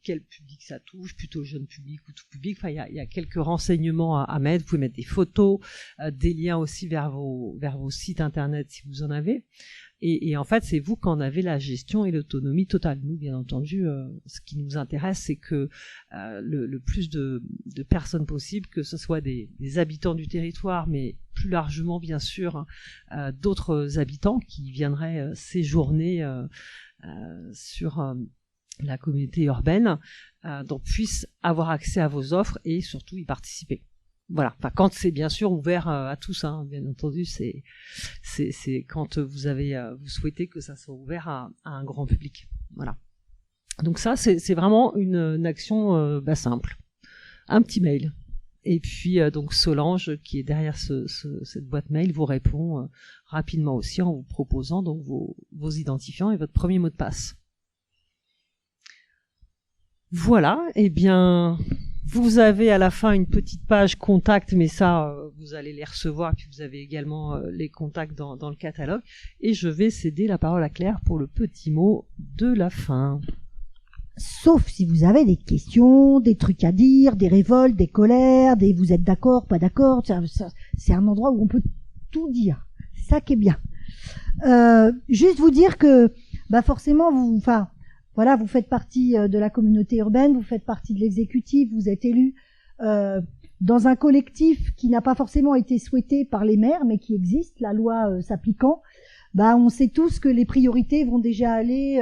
quel public ça touche, plutôt jeune public ou tout public. Enfin, il y a quelques renseignements à mettre. Vous pouvez mettre des photos, des liens aussi vers vos sites internet si vous en avez. Et en fait, c'est vous qui en avez la gestion et l'autonomie totale. Nous, bien entendu, ce qui nous intéresse, c'est que le plus de personnes possible, que ce soit des habitants du territoire, mais plus largement, bien sûr, d'autres habitants qui viendraient séjourner sur la communauté urbaine, donc puissent avoir accès à vos offres et surtout y participer. Voilà. Enfin, quand c'est bien sûr ouvert à tous, hein, bien entendu, c'est quand vous souhaitez que ça soit ouvert à un grand public. Voilà. Donc ça, c'est vraiment une action simple. Un petit mail. Et puis donc Solange, qui est derrière cette boîte mail, vous répond rapidement aussi en vous proposant donc vos identifiants et votre premier mot de passe. Voilà. Eh bien, vous avez à la fin une petite page contact, mais ça, vous allez les recevoir, puis vous avez également les contacts dans le catalogue. Et je vais céder la parole à Claire pour le petit mot de la fin. Sauf si vous avez des questions, des trucs à dire, des révoltes, des colères, vous êtes d'accord, pas d'accord. C'est un endroit où on peut tout dire. C'est ça qui est bien. Juste vous dire que, forcément, vous faites partie de la communauté urbaine, vous faites partie de l'exécutif, vous êtes élu dans un collectif qui n'a pas forcément été souhaité par les maires, mais qui existe, la loi s'appliquant. On sait tous que les priorités vont déjà aller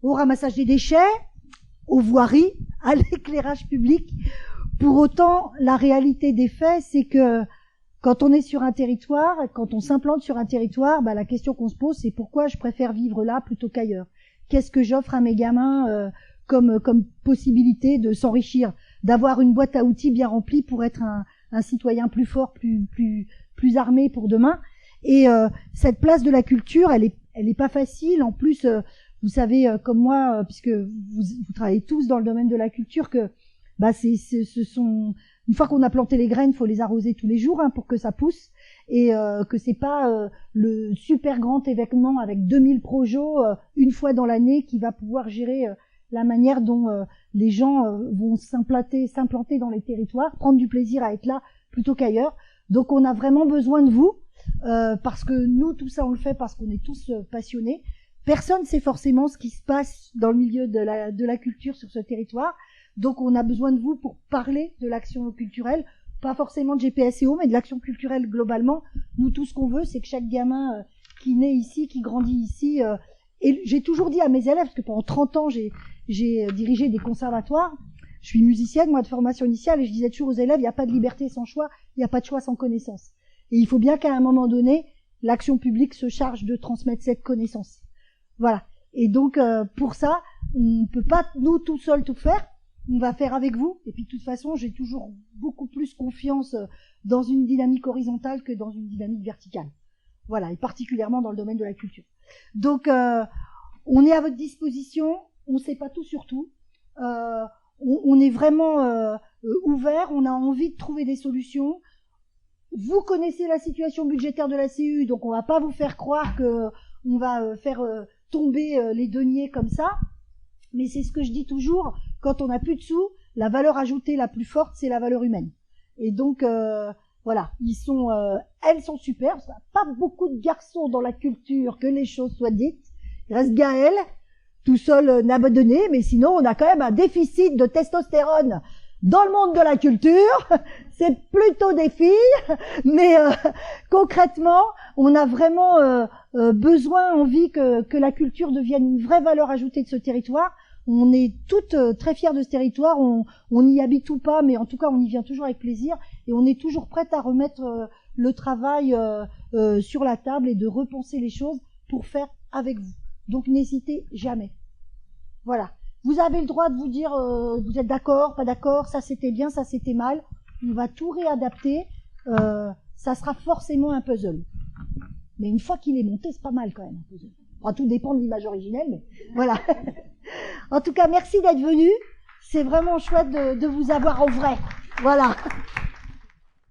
au ramassage des déchets, aux voiries, à l'éclairage public. Pour autant, la réalité des faits, c'est que quand on est sur un territoire, quand on s'implante sur un territoire, la question qu'on se pose, c'est pourquoi je préfère vivre là plutôt qu'ailleurs. Qu'est-ce que j'offre à mes gamins comme possibilité de s'enrichir, d'avoir une boîte à outils bien remplie pour être un citoyen plus fort, plus armé pour demain. Et cette place de la culture, elle est pas facile. En plus, vous savez comme moi, puisque vous travaillez tous dans le domaine de la culture, que ce sont une fois qu'on a planté les graines, faut les arroser tous les jours pour que ça pousse. Et que c'est pas le super grand événement avec 2000 projets une fois dans l'année qui va pouvoir gérer la manière dont les gens vont s'implanter dans les territoires, prendre du plaisir à être là plutôt qu'ailleurs. Donc on a vraiment besoin de vous parce que nous, tout ça, on le fait parce qu'on est tous passionnés. Personne sait forcément ce qui se passe dans le milieu de la culture sur ce territoire. Donc on a besoin de vous pour parler de l'action culturelle, pas forcément de GPSO, mais de l'action culturelle globalement. Nous, tout ce qu'on veut, c'est que chaque gamin qui naît ici, qui grandit ici, et j'ai toujours dit à mes élèves, parce que pendant 30 ans, j'ai dirigé des conservatoires, je suis musicienne, moi, de formation initiale, et je disais toujours aux élèves, il n'y a pas de liberté sans choix, il n'y a pas de choix sans connaissance. Et il faut bien qu'à un moment donné, l'action publique se charge de transmettre cette connaissance. Voilà. Et donc, pour ça, on ne peut pas, nous, tout seuls, tout faire. On va faire avec vous. Et puis, de toute façon, j'ai toujours beaucoup plus confiance dans une dynamique horizontale que dans une dynamique verticale. Voilà. Et particulièrement dans le domaine de la culture. Donc, on est à votre disposition. On ne sait pas tout sur tout. On est vraiment ouvert. On a envie de trouver des solutions. Vous connaissez la situation budgétaire de la CU, donc on va pas vous faire croire que on va faire tomber les deniers comme ça. Mais c'est ce que je dis toujours, quand on n'a plus de sous, la valeur ajoutée la plus forte, c'est la valeur humaine. Et donc, voilà, elles sont superbes. Pas beaucoup de garçons dans la culture, que les choses soient dites. Il reste Gaël, tout seul n'abandonné, mais sinon, on a quand même un déficit de testostérone dans le monde de la culture. C'est plutôt des filles, mais concrètement, on a vraiment besoin, envie que la culture devienne une vraie valeur ajoutée de ce territoire. On est toutes très fiers de ce territoire, on y habite ou pas, mais en tout cas on y vient toujours avec plaisir et on est toujours prête à remettre le travail sur la table et de repenser les choses pour faire avec vous. Donc n'hésitez jamais. Voilà. Vous avez le droit de vous dire vous êtes d'accord, pas d'accord, ça c'était bien, ça c'était mal. On va tout réadapter. Ça sera forcément un puzzle. Mais une fois qu'il est monté, c'est pas mal quand même un puzzle. Enfin, tout dépend de l'image originelle, mais voilà. En tout cas, merci d'être venu. C'est vraiment chouette de vous avoir en vrai. Voilà.